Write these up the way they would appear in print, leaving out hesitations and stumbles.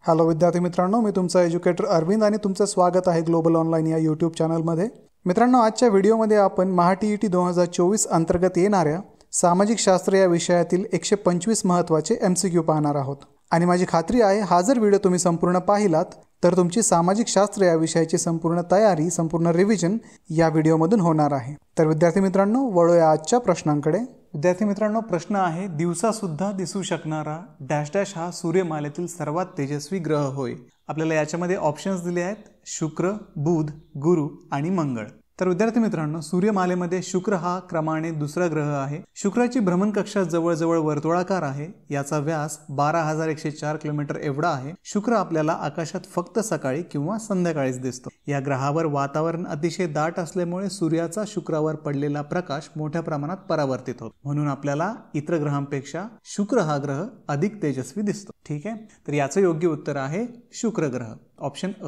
Hello विद्यार्थी मित्रांनो, मी तुमचा एज्युकेटर अरविंद आणि तुमचं स्वागत आहे ग्लोबल ऑनलाईन या यूट्यूब चॅनलमध्ये। मित्रांनो, आजच्या व्हिडिओमध्ये आपण महाटीईटी 2024 अंतर्गत येणाऱ्या सामाजिक शास्त्र या विषयातील 125 महत्त्वाचे MCQ पाहणार आहोत। आणि माझी खात्री आहे हा जर व्हिडिओ तुम्ही संपूर्ण पाहिलात तर तुमची सामाजिक शास्त्र या विषयाची संपूर्ण तयारी, संपूर्ण रिव्हिजन या व्हिडिओमधून होणार आहे। तर विद्यार्थी मित्रांनो, वळूया आजच्या प्रश्नांकडे। विद्यार्थी मित्रांनो, प्रश्न आहे, दिवसा सुद्धा दिसू शकणारा डॅश डॅश हा सूर्यमालेतील सर्वात तेजस्वी ग्रह होय। आपल्याला याच्यामध्ये ऑप्शन्स दिले आहेत, शुक्र, बुध, गुरु आणि मंगळ। तर विद्यार्थी मित्रांनो, सूर्यमालेमध्ये शुक्र हा क्रमाने दुसरा ग्रह आहे। शुक्राची भ्रमणकक्षा जवळजवळ वर्तुळाकार आहे। याचा व्यास 12,104 किलोमीटर एवढा आहे। शुक्र आपल्याला आकाशात फक्त सकाळी किंवा संध्याकाळीच दिसतो। या ग्रहावर वातावरण अतिशय दाट असल्यामुळे सूर्याचा शुक्रावर पडलेला प्रकाश मोठ्या प्रमाणात परावर्तित होतो, म्हणून आपल्याला इतर ग्रहांपेक्षा शुक्र हा ग्रह अधिक तेजस्वी दिसतो। ठीक आहे, तर याचं योग्य उत्तर आहे शुक्र ग्रह, ऑप्शन अ।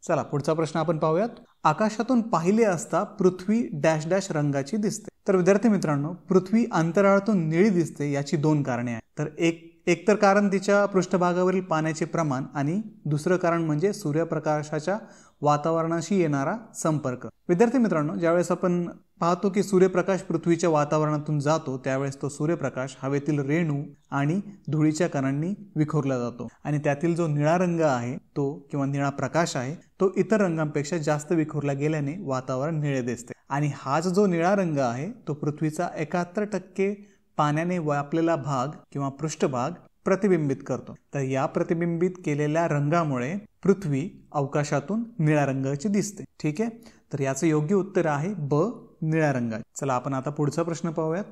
चला पुढचा प्रश्न आपण पाहूयात। आकाशातून पाहिले असता पृथ्वी डॅश डॅश रंगाची दिसते। तर विद्यार्थी मित्रांनो, पृथ्वी अंतराळातून निळी दिसते याची दोन कारणे आहेत। तर एक तर कारण तिच्या पृष्ठभागावरील पाण्याचे प्रमाण आणि दुसरं कारण म्हणजे सूर्यप्रकाशाच्या वातावरणाशी येणारा संपर्क। विद्यार्थी मित्रांनो, ज्यावेळेस आपण पाहतो की सूर्यप्रकाश पृथ्वीच्या वातावरणातून जातो त्यावेळेस तो सूर्यप्रकाश हवेतील रेणू आणि धुळीच्या कणांनी विखुरला जातो आणि त्यातील जो निळा रंग आहे तो किंवा निळा प्रकाश आहे तो इतर रंगांपेक्षा जास्त विखुरला गेल्याने वातावरण निळे दिसते। आणि हाच जो निळा रंग आहे तो पृथ्वीचा 71% पाण्याने व्यापलेला भाग किंवा पृष्ठभाग प्रतिबिंबित करतो। तर या प्रतिबिंबित केलेल्या रंगामुळे पृथ्वी अवकाशातून निळ्या रंगाची दिसते। ठीक आहे, तर याचं योग्य उत्तर आहे ब, निळ्या रंगाचे। चला आपण आता पुढचा प्रश्न पाहूयात।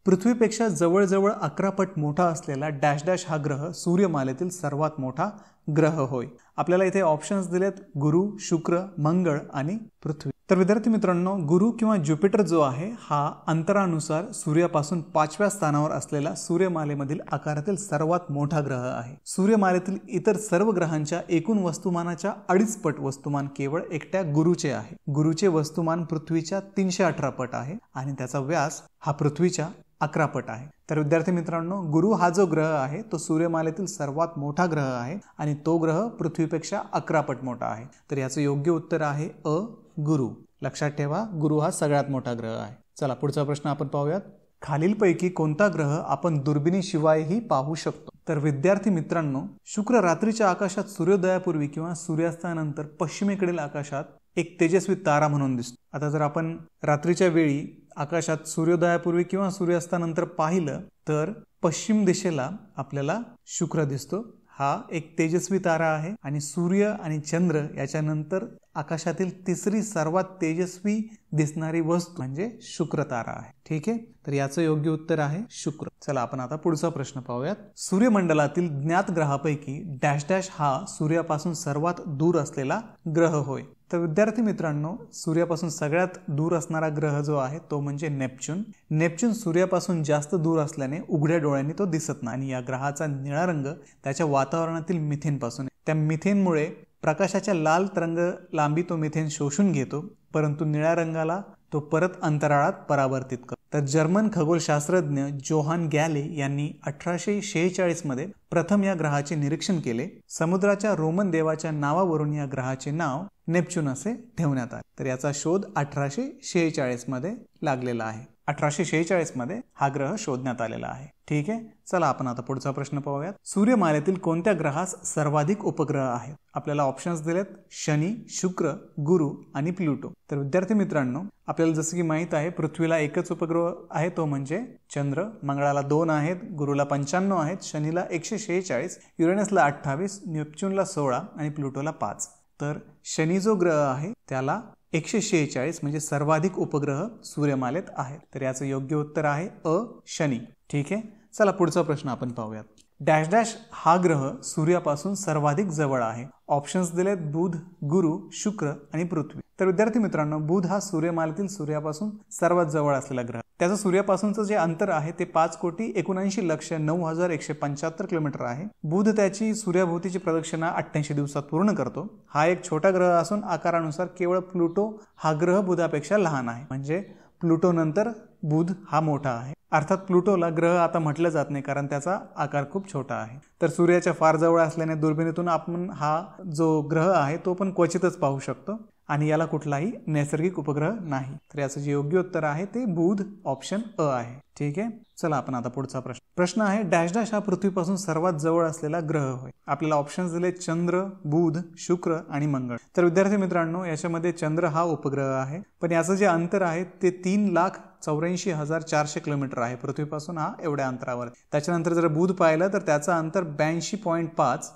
पृथ्वीपेक्षा जवळजवळ 11 पट मोठा असलेला डॅश डॅश हा ग्रह सूर्यमालेतील सर्वात मोठा ग्रह होय। आपल्याला इथे ऑप्शन्स दिलेत, गुरु, शुक्र, मंगळ आणि पृथ्वी। तर विद्यार्थी मित्रांनो, गुरु किंवा ज्युपिटर जो आहे हा अंतरानुसार सूर्यापासून 5व्या स्थानावर असलेला सूर्यमालेमधील आकारातील सर्वात मोठा ग्रह आहे। सूर्यमालेतील इतर सर्व ग्रहांच्या एकूण वस्तुमानाच्या 2.5 पट वस्तुमान केवळ एकट्या गुरुचे आहे। गुरुचे वस्तुमान पृथ्वीच्या 318 पट आहे आणि त्याचा व्यास हा पृथ्वीच्या 11 पट आहे। तर विद्यार्थी मित्रांनो, गुरु हा जो ग्रह आहे तो सूर्यमालेतील सर्वात मोठा ग्रह आहे आणि तो ग्रह पृथ्वीपेक्षा 11 पट मोठा आहे। तर याचं योग्य उत्तर आहे अ, गुरु। लक्षात ठेवा, गुरु हा सगळ्यात मोठा ग्रह आहे। चला पुढचा प्रश्न आपण पाहूयात। खालीलपैकी कोणता ग्रह आपण दुर्बिणीशिवायही पाहू शकतो? तर विद्यार्थी मित्रांनो, शुक्र रात्रीच्या आकाशात सूर्योदयापूर्वी किंवा सूर्यास्तानंतर पश्चिमेकडील आकाशात एक तेजस्वी तारा म्हणून दिसतो। आता जर आपण रात्रीच्या वेळी आकाशात सूर्योदयापूर्वी किंवा सूर्यास्तानंतर पाहिलं तर पश्चिम दिशेला आपल्याला शुक्र दिसतो। हा एक तेजस्वी तारा आहे आणि सूर्य आणि चंद्र याच्यानंतर आकाशातील तिसरी सर्वात तेजस्वी दिसणारी वस्तू म्हणजे शुक्र तारा आहे। ठीक आहे, तर याचं योग्य उत्तर आहे शुक्र। चला आपण आता पुढचा प्रश्न पाहूयात। सूर्यमंडलातील ज्ञात ग्रहापैकी डॅश डॅश हा सूर्यापासून सर्वात दूर असलेला ग्रह होय। तर विद्यार्थी मित्रांनो, सूर्यापासून सगळ्यात दूर असणारा ग्रह जो आहे तो म्हणजे नेपच्यून। नेपच्यून सूर्यापासून जास्त दूर असल्याने उघड्या डोळ्यांनी तो दिसत नाही आणि या ग्रहाचा निळा रंग त्याच्या वातावरणातील मिथेन पासून आहे। त्या मिथेनमुळे प्रकाशाच्या लाल तरंग लांबी तो मिथेन शोषून घेतो, परंतु निळ्या रंगाला तो परत अंतराळात परावर्तित करतो। तर जर्मन खगोलशास्त्रज्ञ जोहान गॅले यांनी 1846 मध्ये प्रथम या ग्रहाचे निरीक्षण केले। समुद्राच्या रोमन देवाच्या नावावरून या ग्रहाचे नाव नेपच्यून असे ठेवण्यात आले। तर याचा शोध 1846 मध्ये लागलेला आहे। 1846 मध्ये हा ग्रह शोधण्यात आलेला आहे। ठीक आहे, चला आपण आता पुढचा प्रश्न पाहूयात। सूर्यमालेतील कोणत्या ग्रहास सर्वाधिक उपग्रह आहेत? आपल्याला ऑप्शन्स दिलेत, शनी, शुक्र, गुरु आणि प्लुटो। तर विद्यार्थी मित्रांनो, आपल्याला जसं की माहित आहे पृथ्वीला एकच उपग्रह आहे तो म्हणजे चंद्र, मंगळाला 2 आहेत, गुरुला 95 आहेत, शनीला 146, युरेनसला 28, नेपच्यूनला 16 आणि प्लुटोला 5। तर शनी जो ग्रह आहे त्याला 146 म्हणजे सर्वाधिक उपग्रह सूर्यमालेत आहेत। तर याचं योग्य उत्तर आहे अ, शनी। ठीक आहे, चला पुढचा प्रश्न आपण पाहूयात। डॅश डॅश हा ग्रह सूर्यापासून सर्वाधिक जवळ आहे। ऑप्शन्स दिलेत, बुध, गुरु, शुक्र आणि पृथ्वी। तर विद्यार्थी मित्रांनो, बुध हा सूर्यमालेतील सूर्यापासून सर्वात जवळ असलेला ग्रह। त्याचं सूर्यापासूनचं जे अंतर आहे ते 5,79,09,175 किलोमीटर आहे। बुध त्याची सूर्याभोवतीची प्रदक्षिणा 88 दिवसात पूर्ण करतो। हा एक छोटा ग्रह असून आकारानुसार केवळ प्लुटो हा ग्रह बुधापेक्षा लहान आहे, म्हणजे प्लुटो नंतर बुध हा मोठा आहे। अर्थात प्लुटोला ग्रह आता म्हटलं जात नाही, कारण त्याचा आकार खूप छोटा आहे. तर सूर्याच्या फार जवळ असल्याने दुर्बिणीतून आपण हा जो ग्रह आहे तो पण क्वचितच पाहू शकतो आणि याला कुठलाही नैसर्गिक उपग्रह नाही. तर याचं जे योग्य उत्तर आहे ते बुध, ऑप्शन अ आहे. ठीक आहे. चला आपण आता पुढचा प्रश्न आहे, डॅश डॅश हा पृथ्वीपासून सर्वात जवळ असलेला ग्रह होय. आपल्याला ऑप्शन्स दिले चंद्र, बुध, शुक्र आणि मंगळ. तर विद्यार्थी मित्रांनो, याच्यामध्ये चंद्र हा उपग्रह आहे, पण याचं जे अंतर आहे ते 3,84,400 किलोमीटर आहे. पृथ्वीपासून हा एवढ्या अंतरावर. त्याच्यानंतर जर बुध पाहिलं तर त्याचं अंतर 82.5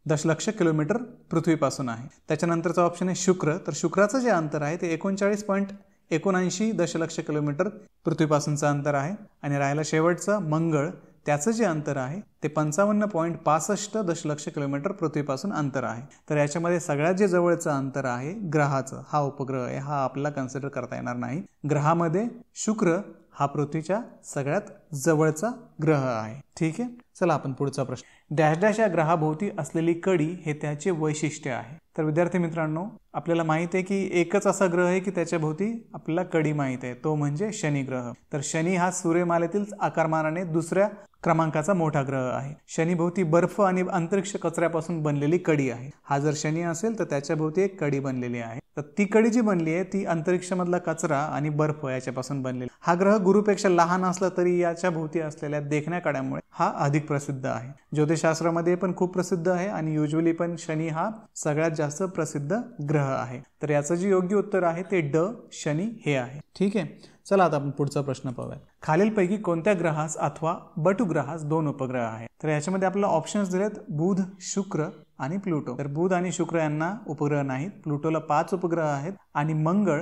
दशलक्ष किलोमीटर पृथ्वीपासून आहे. त्याच्यानंतरचा ऑप्शन आहे शुक्र. तर शुक्राचं जे अंतर आहे ते 39.79 दशलक्ष किलोमीटर पृथ्वीपासूनचं अंतर आहे. आणि राहिला शेवटचं मंगळ. त्याचं जे अंतर आहे ते 55.65 दशलक्ष किलोमीटर पृथ्वीपासून अंतर आहे. तर याच्यामध्ये सगळ्यात जे जवळचं अंतर आहे ग्रहाचं, हा उपग्रह आहे, हा आपल्याला कन्सिडर करता येणार नाही. ग्रहामध्ये शुक्र हा पृथ्वीच्या सगळ्यात जवळचा ग्रह आहे. ठीक आहे. चला आपण पुढचा प्रश्न, डॅश डॅश या ग्रहाभोवती असलेली कडी हे त्याचे वैशिष्ट्य आहे. तर विद्यार्थी मित्रांनो, आपल्याला माहित आहे की एकच असा ग्रह आहे की त्याच्या भोवती आपल्याला कडी माहित आहे, तो म्हणजे शनी ग्रह. तर शनी हा सूर्यमालेतील आकारमानाने दुसऱ्या क्रमांकाचा मोठा ग्रह आहे. शनी भोवती बर्फ आणि अंतरिक्ष कचऱ्यापासून बनलेली कडी आहे. हा जर शनी असेल तर त्याच्या भोवती एक कडी बनलेली आहे. तर ती कडी जी बनली आहे ती अंतरिक्षमधला कचरा आणि बर्फ याच्यापासून बनलेली. हा ग्रह गुरुपेक्षा लहान असला तरी याच्या भोवती असलेल्या देखण्या कड्यामुळे हा अधिक प्रसिद्ध आहे. ज्योतिषशास्त्रामध्ये पण खूप प्रसिद्ध आहे आणि युजली पण शनी हा सगळ्यात जास्त प्रसिद्ध ग्रह आहे. तर याचं जे योग्य उत्तर आहे ते ड, शनी हे आहे. ठीक आहे. चला आता आपण पुढचा प्रश्न पाहूया. खालीलपैकी कोणत्या ग्रहास अथवा बटुग्रहास 2 उपग्रह आहेत. तर याच्यामध्ये आपल्याला ऑप्शन्स दिलेत बुध, शुक्र आणि प्लुटो. तर बुध आणि शुक्र यांना उपग्रह नाहीत. प्लुटोला 5 उपग्रह आहेत आणि मंगळ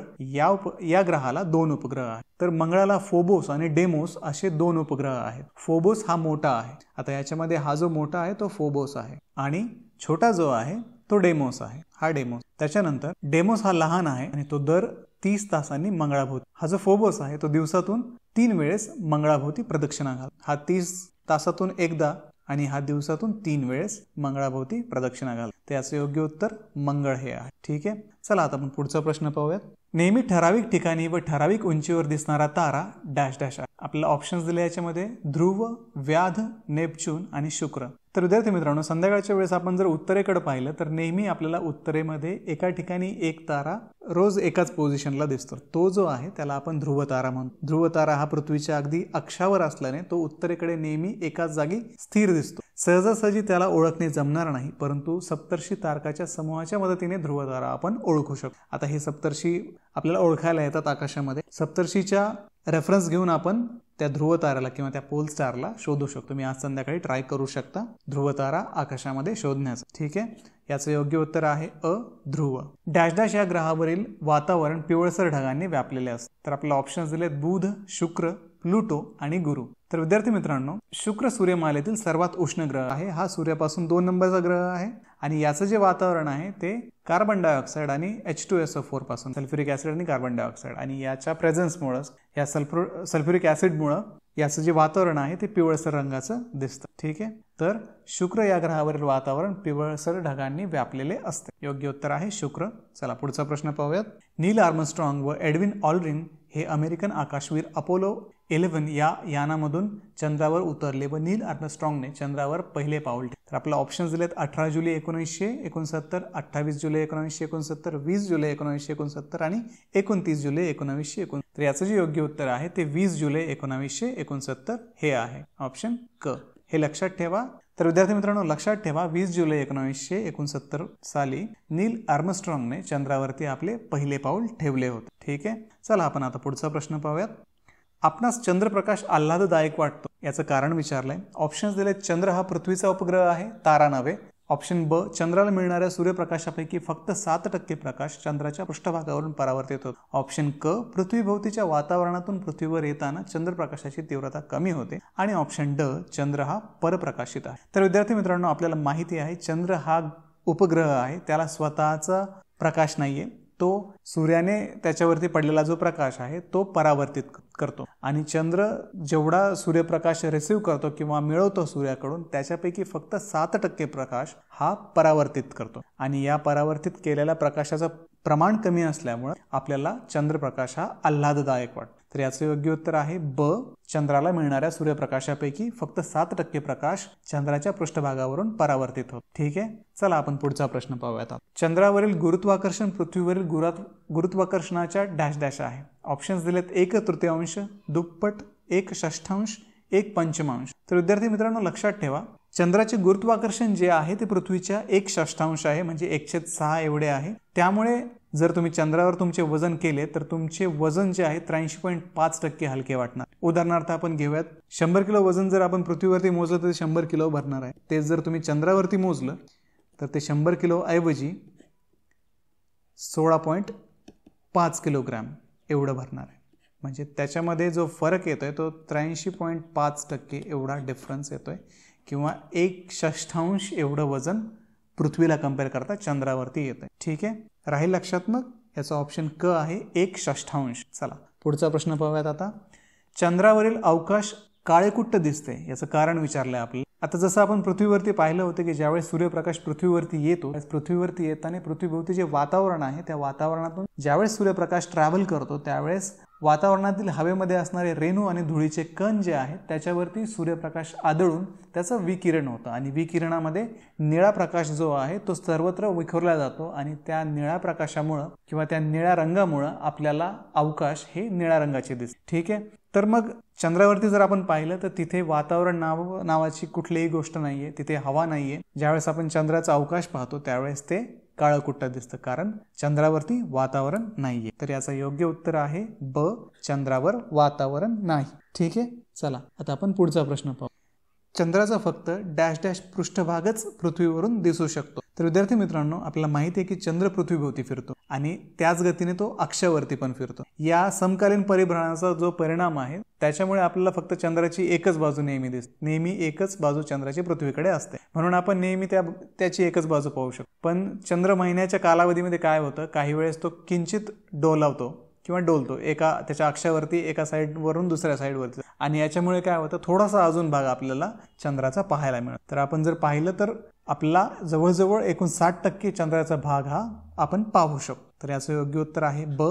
या ग्रहाला 2 उपग्रह आहेत. तर मंगळाला फोबोस आणि डेमोस असे 2 उपग्रह आहेत. फोबोस हा मोठा आहे. आता याच्यामध्ये हा जो मोठा आहे तो फोबोस आहे आणि छोटा जो आहे तो डेमोस आहे. हा डेमोस. त्याच्यानंतर डेमोस हा लहान आहे आणि तो दर 30 तासांनी मंगळाभोवती. हा जो फोबोस आहे तो दिवसातून 3 वेळेस मंगळाभोवती प्रदक्षिणा घालतो. हा 30 तासातून एकदा आणि हा दिवसातून 3 वेळेस मंगळाभोवती प्रदक्षिणा घालतो. त्याचे योग्य उत्तर मंगळ हे आहे. ठीक आहे. चला आता आपण पुढचा प्रश्न पाहूयात. नेहमी ठराविक ठिकाणी व ठराविक उंचीवर दिसणारा तारा डॅश डॅश आहे. आपल्याला ऑप्शन्स दिले याच्यामध्ये ध्रुव, व्याध, नेपच्यून आणि शुक्र. तर विद्यार्थी मित्रांनो, संध्याकाळच्या वेळेस आपण जर उत्तरेकडे पाहिलं तर नेहमी आपल्याला उत्तरेमध्ये एका ठिकाणी एक तारा रोज एकाच पोझिशनला दिसतो. तो जो आहे त्याला आपण ध्रुव तारा म्हणतो. ध्रुव तारा हा पृथ्वीच्या अगदी अक्षावर असल्याने तो उत्तरेकडे नेहमी एकाच जागी स्थिर दिसतो. सहजासहजी त्याला ओळखणे जमणार नाही, परंतु सप्तर्षी तारकाच्या समूहाच्या मदतीने ध्रुव तारा आपण ओळखू शकतो. आता हे सप्तर्षी आपल्याला ओळखायला येतात आकाशामध्ये. सप्तर्षीच्या रेफरन्स घेऊन आपण त्या ध्रुव ताऱ्याला किंवा त्या पोल स्टारला शोधू शकतो. मी आज संध्याकाळी ट्राय करू शकता ध्रुव तारा आकाशामध्ये शोधण्याचं. ठीक आहे. याचं योग्य उत्तर आहे अ, ध्रुव. डॅश डॅश या ग्रहावरील वातावरण पिवळसर ढगांनी व्यापलेले असते. तर आपल्याला ऑप्शन्स दिलेत बुध, शुक्र, प्लुटो आणि गुरु. तर विद्यार्थी मित्रांनो, शुक्र सूर्यमालेतील सर्वात उष्ण ग्रह आहे. हा सूर्यापासून 2 नंबरचा ग्रह आहे आणि याचं जे वातावरण आहे ते कार्बन डायऑक्साईड आणि H2SO4 पासून, सल्फ्युरिक ऍसिड आणि कार्बन डायऑक्साईड, आणि याच्या प्रेझेन्समुळे या सल्फ्युरिक ऍसिडमुळे याचं जे वातावरण आहे ते पिवळसर रंगाचं दिसतं. ठीक आहे. तर शुक्र या ग्रहावरील वातावरण पिवळसर ढगांनी व्यापलेले असते. योग्य उत्तर आहे शुक्र. चला पुढचा प्रश्न पाहूयात. नील आर्मस्ट्रॉंग व एडविन ऑल्ड्रिन हे अमेरिकन आकाशवीर अपोलो 11 या यानामधून चंद्रावर उतरले व नील आर्मस्ट्रॉंगने चंद्रावर पहिले पाऊल ठेवले. तर आपला ऑप्शन्स दिलेत 18 जुलै 1969, 28 जुलै 1969, 20 जुलै 1969 आणि 29 जुलै 1969. तर याचं जे योग्य उत्तर आहे ते 20 जुलै 1969 हे आहे. ऑप्शन क. हे लक्षात ठेवा. तर विद्यार्थी मित्रांनो, लक्षात ठेवा 20 जुलै 1969 साली नील आर्मस्ट्रॉंगने चंद्रावरती आपले पहिले पाऊल ठेवले होते. ठीक आहे. चला आपण आता पुढचा प्रश्न पाहूयात. आपणास चंद्रप्रकाश आल्हाददायक वाटतो याचं कारण विचारलंय. ऑप्शन्स दिले. चंद्र हा पृथ्वीचा उपग्रह आहे, तारा नव्हे. ऑप्शन ब, चंद्राला मिळणाऱ्या सूर्यप्रकाशापैकी फक्त 7% प्रकाश चंद्राच्या पृष्ठभागावरून परावर्तित होतो. ऑप्शन क, पृथ्वीभोवतीच्या वातावरणातून पृथ्वीवर येताना चंद्रप्रकाशाची तीव्रता कमी होते. आणि ऑप्शन ड, चंद्र हा परप्रकाशित आहे. तर विद्यार्थी मित्रांनो, आपल्याला माहिती आहे चंद्र हा उपग्रह आहे, त्याला स्वतःचा प्रकाश नाहीये. तो सूर्याने त्याच्यावरती पडलेला जो प्रकाश आहे तो परावर्तित करतो आणि चंद्र जेवढा सूर्यप्रकाश रिसीव्ह करतो किंवा मिळवतो सूर्याकडून त्याच्यापैकी फक्त 7% प्रकाश हा परावर्तित करतो. आणि या परावर्तित केलेल्या प्रकाशाचं प्रमाण कमी असल्यामुळे आपल्याला चंद्रप्रकाश हा आल्हाददायक वाटतो. तर याचं योग्य उत्तर आहे ब. चंद्राला मिळणाऱ्या सूर्यप्रकाशापैकी फक्त 7% प्रकाश चंद्राच्या पृष्ठभागावरून परावर्तित होतो. ठीक आहे, चला आपण पुढचा प्रश्न पाहूयात. चंद्रावरील गुरुत्वाकर्षण पृथ्वीवरील गुरुत्वाकर्षणाच्या डॅश डॅश आहे. ऑप्शन्स दिलेत 1/3, दुप्पट, 1/6, 1/5. तर विद्यार्थी मित्रांनो लक्षात ठेवा, चंद्राचे गुरुत्वाकर्षण जे आहे ते पृथ्वीच्या 1/6 आहे, म्हणजे 1/6 एवढे आहे. त्यामुळे जर तुम्ही चंद्रावर तुमचे वजन केले तर तुमचे वजन जे आहे 83.5% हलके वाटणार. उदाहरणार्थ आपण घेऊयात, 100 किलो वजन जर आपण पृथ्वीवरती मोजलं तर 100 किलो भरणार आहे. ते जर तुम्ही चंद्रावरती मोजलं तर ते 100 किलो ऐवजी 16.5 किलोग्राम एवढं भरणार आहे. म्हणजे त्याच्यामध्ये जो फरक येतोय तो 83.5% एवढा डिफरन्स येतोय, किंवा 1/6 एवढं वजन पृथ्वीला कम्पेअर करता चंद्रावरती येतंय. ठीक आहे, राहील लक्षात. मग याचा ऑप्शन क आहे 1/6. चला पुढचा प्रश्न पाहूयात आता. चंद्रावरील अवकाश काळेकुट्ट दिसते, याचं कारण विचारलंय आपल्याला. आता जसं आपण पृथ्वीवरती पाहिलं होतं की ज्यावेळेस सूर्यप्रकाश पृथ्वीवरती येतो, पृथ्वीवरती येताना पृथ्वीभोवती जे वातावरण आहे त्या वातावरणातून ज्यावेळेस सूर्यप्रकाश ट्रॅव्हल करतो त्यावेळेस वातावरणातील हवेमध्ये असणारे रेणू आणि धुळीचे कण जे आहेत त्याच्यावरती सूर्यप्रकाश आदळून त्याचं विकिरण होतं, आणि विकिरणामध्ये निळा प्रकाश जो आहे तो सर्वत्र विखुरला जातो, आणि त्या निळ्या प्रकाशामुळं किंवा त्या निळ्या रंगामुळं आपल्याला अवकाश हे निळ्या रंगाचे दिसते. ठीक आहे, तर मग चंद्रावरती जर आपण पाहिलं तर तिथे वातावरण नावाची कुठलीही गोष्ट नाहीये, तिथे हवा नाहीये. ज्यावेळेस आपण चंद्राचा अवकाश पाहतो त्यावेळेस ते काळकुट्ट दिसतं, कारण चंद्रावरती वातावरण नाहीये. तर याचं योग्य उत्तर आहे ब. चंद्रावर वातावरण नाही. ठीक आहे, चला आता आपण पुढचा प्रश्न पाहू. चंद्राचा फक्त डॅश डॅश पृष्ठभागच पृथ्वीवरून दिसू शकतो. तर विद्यार्थी मित्रांनो आपल्याला माहिती आहे की चंद्र पृथ्वीभोवती फिरतो आणि त्याच गतीने तो अक्षावरती पण फिरतो. या समकालीन परिभ्रमणाचा जो परिणाम आहे त्याच्यामुळे आपल्याला फक्त चंद्राची एकच बाजू नेहमी दिसते. नेहमी एकच बाजू चंद्राची पृथ्वीकडे असते, म्हणून आपण नेहमी त्याची एकच बाजू पाहू शकतो. पण चंद्र महिन्याच्या कालावधीमध्ये काय होतं, काही वेळेस तो किंचित डोलावतो किंवा डोलतो त्याच्या अक्षावरती एका साईडवरून दुसऱ्या साईडवरती, आणि याच्यामुळे काय होतं थोडासा अजून भाग आपल्याला चंद्राचा पाहायला मिळतो. तर आपण जर पाहिलं तर आपला जवळजवळ 59% चंद्राचा भाग हा आपण पाहू शकतो. तर याचं योग्य उत्तर आहे ब.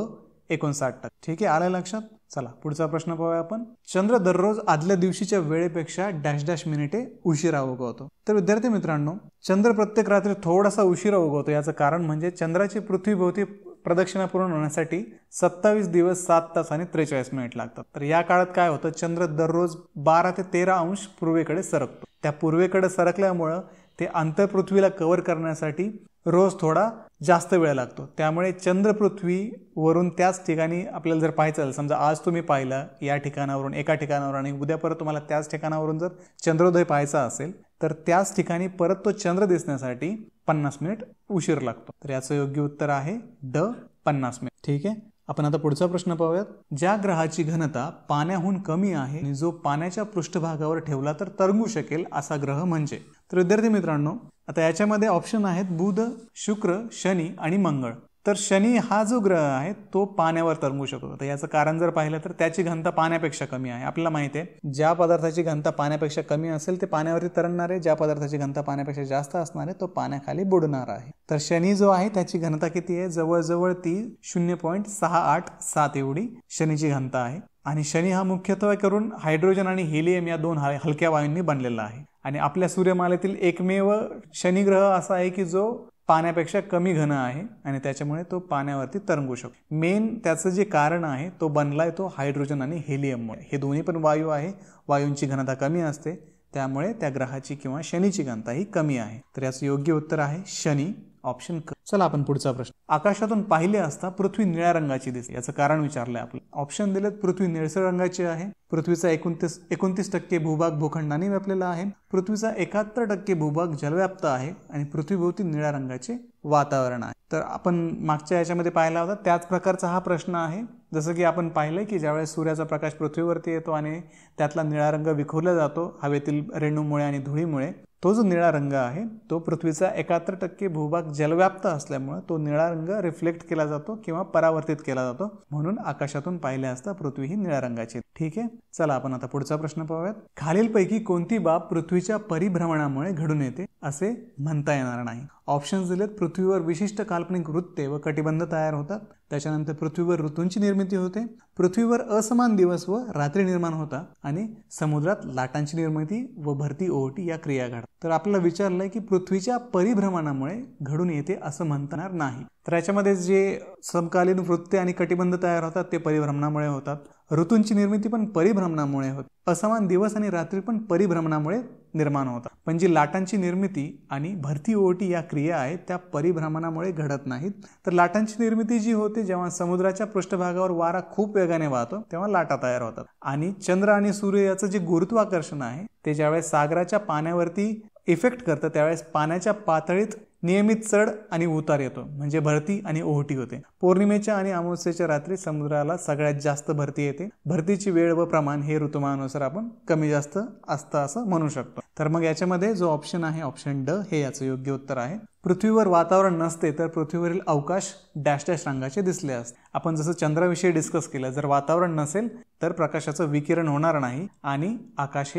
59%. ठीक आहे, आलं लक्षात. चला पुढचा प्रश्न पाहूया आपण. चंद्र दररोज आदल्या दिवशीच्या वेळेपेक्षा डॅश डॅश मिनिटे उशिरा उगवतो. तर विद्यार्थी मित्रांनो चंद्र प्रत्येक रात्री थोडासा उशिरा उगवतो. याचं कारण म्हणजे चंद्राची पृथ्वीभोवती प्रदक्षिणा पूर्ण होण्यासाठी 27 दिवस 7 तास आणि 43 मिनिट लागतात. तर या काळात काय होतं, चंद्र दररोज 12 ते 13 अंश पूर्वेकडे सरकतो. त्या पूर्वेकडे सरकल्यामुळं ते अंतर पृथ्वीला कव्हर करण्यासाठी रोज थोडा जास्त वेळ लागतो. त्यामुळे चंद्र पृथ्वीवरून त्याच ठिकाणी आपल्याला जर पाहायचं असेल, समजा आज तुम्ही पाहिलं या ठिकाणावरून एका ठिकाणावर आणि उद्या परत तुम्हाला त्याच ठिकाणावरून जर चंद्रोदय पाहायचा असेल तर त्याच ठिकाणी परत तो चंद्र दिसण्यासाठी 50 मिनिट उशीर लागतो. तर याचं योग्य उत्तर आहे ड. 50 मिनिट. ठीक आहे, आपण आता पुढचा प्रश्न पाहूयात. ज्या ग्रहाची घनता पाण्याहून कमी आहे आणि जो पाण्याच्या पृष्ठभागावर ठेवला तर तरंगू शकेल असा ग्रह म्हणजे. तर विद्यार्थी मित्रांनो आता याच्यामध्ये ऑप्शन आहेत बुध, शुक्र, शनी आणि मंगळ. तर शनी हा जो ग्रह आहे तो पाण्यावर तरंगू शकतो. तर याचं कारण जर पाहिलं तर त्याची घनता पाण्यापेक्षा कमी आहे. आपल्याला माहिती आहे ज्या पदार्थाची घनता पाण्यापेक्षा कमी असेल ते पाण्यावरती तरंगणार आहे, ज्या पदार्थाची घनता पाण्यापेक्षा जास्त असणार आहे तो पाण्याखाली बुडणार आहे. तर शनी जो आहे त्याची घनता किती आहे, जवळजवळ ती 0.687 एवढी शनीची घनता आहे. आणि शनी हा मुख्यत्वे करून हायड्रोजन आणि हेलियम या 2 हलक्या वायूंनी बनलेला आहे. आणि आपल्या सूर्यमालेतील एकमेव शनी ग्रह असा आहे की जो पाण्यापेक्षा कमी घन आहे आणि त्याच्यामुळे तो पाण्यावरती तरंगू शकतो. मेन त्याचं जे कारण आहे तो बनलाय तो हायड्रोजन आणि हेलियममुळे. हे दोन्ही पण वायू आहे, वायूंची घनता कमी असते त्यामुळे त्या ग्रहाची किंवा शनीची घनता ही कमी आहे. तर याचं योग्य उत्तर आहे शनी, ऑप्शन क. चला आपण पुढचा प्रश्न. आकाशातून पाहिले असता पृथ्वी निळ्या रंगाची दिसते. याचं कारण विचारलंय आपल्याला. ऑप्शन दिलेत पृथ्वी निळसर रंगाची आहे, पृथ्वीचा 29% भूभाग भूखंडाने व्यापलेला आहे, पृथ्वीचा 71% भूभाग जलव्याप्त आहे आणि पृथ्वीभोवती निळ्या रंगाचे वातावरण आहे. तर आपण मागच्या याच्यामध्ये पाहिला होता त्याच प्रकारचा हा प्रश्न आहे. जसं की आपण पाहिलंय की ज्यावेळेस सूर्याचा प्रकाश पृथ्वीवरती येतो आणि त्यातला निळा रंग विखुरला जातो हवेतील रेणूमुळे आणि धुळीमुळे, तो जो निळा रंग आहे तो पृथ्वीचा 71% भूभाग जलव्याप्त असल्यामुळे तो निळा रंग रिफ्लेक्ट केला जातो किंवा परावर्तित केला जातो, म्हणून आकाशातून पाहिले असता पृथ्वी ही निळ्या रंगाची. ठीक आहे, चला आपण आता पुढचा प्रश्न पाहूयात. खालीलपैकी कोणती बाब पृथ्वीच्या परिभ्रमणामुळे घडून येते असे म्हणता येणार नाही. ऑप्शन्स दिलेत पृथ्वीवर विशिष्ट काल्पनिक वृत्ते व कटिबंध तयार होतात, त्याच्यानंतर पृथ्वीवर ऋतूंची निर्मिती होते, पृथ्वीवर असमान दिवस व रात्री निर्माण होतात आणि समुद्रात लाटांची निर्मिती व भरती ओहोटी या क्रिया घडतात. तर आपल्याला विचारलंय की पृथ्वीच्या परिभ्रमणामुळे घडून येते असं म्हणता येणार नाही. तर याच्यामध्ये जे समकालीन वृत्ते आणि कटिबंध तयार होतात ते परिभ्रमणामुळे होतात. ऋतूंची निर्मिती पण परिभ्रमणामुळे होते. असमान दिवस आणि रात्री पण परिभ्रमणामुळे निर्माण होतात. पण जी लाटांची निर्मिती आणि भरती ओहोटी या क्रिया आहेत त्या परिभ्रमणामुळे घडत नाहीत. तर लाटांची निर्मिती जी होते जेव्हा समुद्राच्या पृष्ठभागावर वारा खूप वेगाने वाहतो तेव्हा लाटा तयार होतात. आणि चंद्र आणि सूर्य याचं जे गुरुत्वाकर्षण आहे ते ज्यावेळेस सागराच्या पाण्यावरती इफेक्ट करतं त्यावेळेस पाण्याच्या पातळीत नियमित चढ आणि उतार येतो, म्हणजे भरती आणि ओहोटी होते. पौर्णिमेच्या आणि अमावस्येच्या रात्री समुद्राला सगळ्यात जास्त भरती येते. भरतीची वेळ व प्रमाण हे ऋतुमानानुसार आपण कमी जास्त असतं असं म्हणू शकतो. तर मग याच्यामध्ये जो ऑप्शन आहे ऑप्शन ड हे याचं योग्य उत्तर आहे. पृथ्वीवर वातावरण नसते तर पृथ्वीवरील अवकाश डॅश डॅश रंगाचे दिसले असते. आपण जसं चंद्राविषयी डिस्कस केलं, जर वातावरण नसेल तर प्रकाशाचं विकिरण होणार नाही आणि आकाश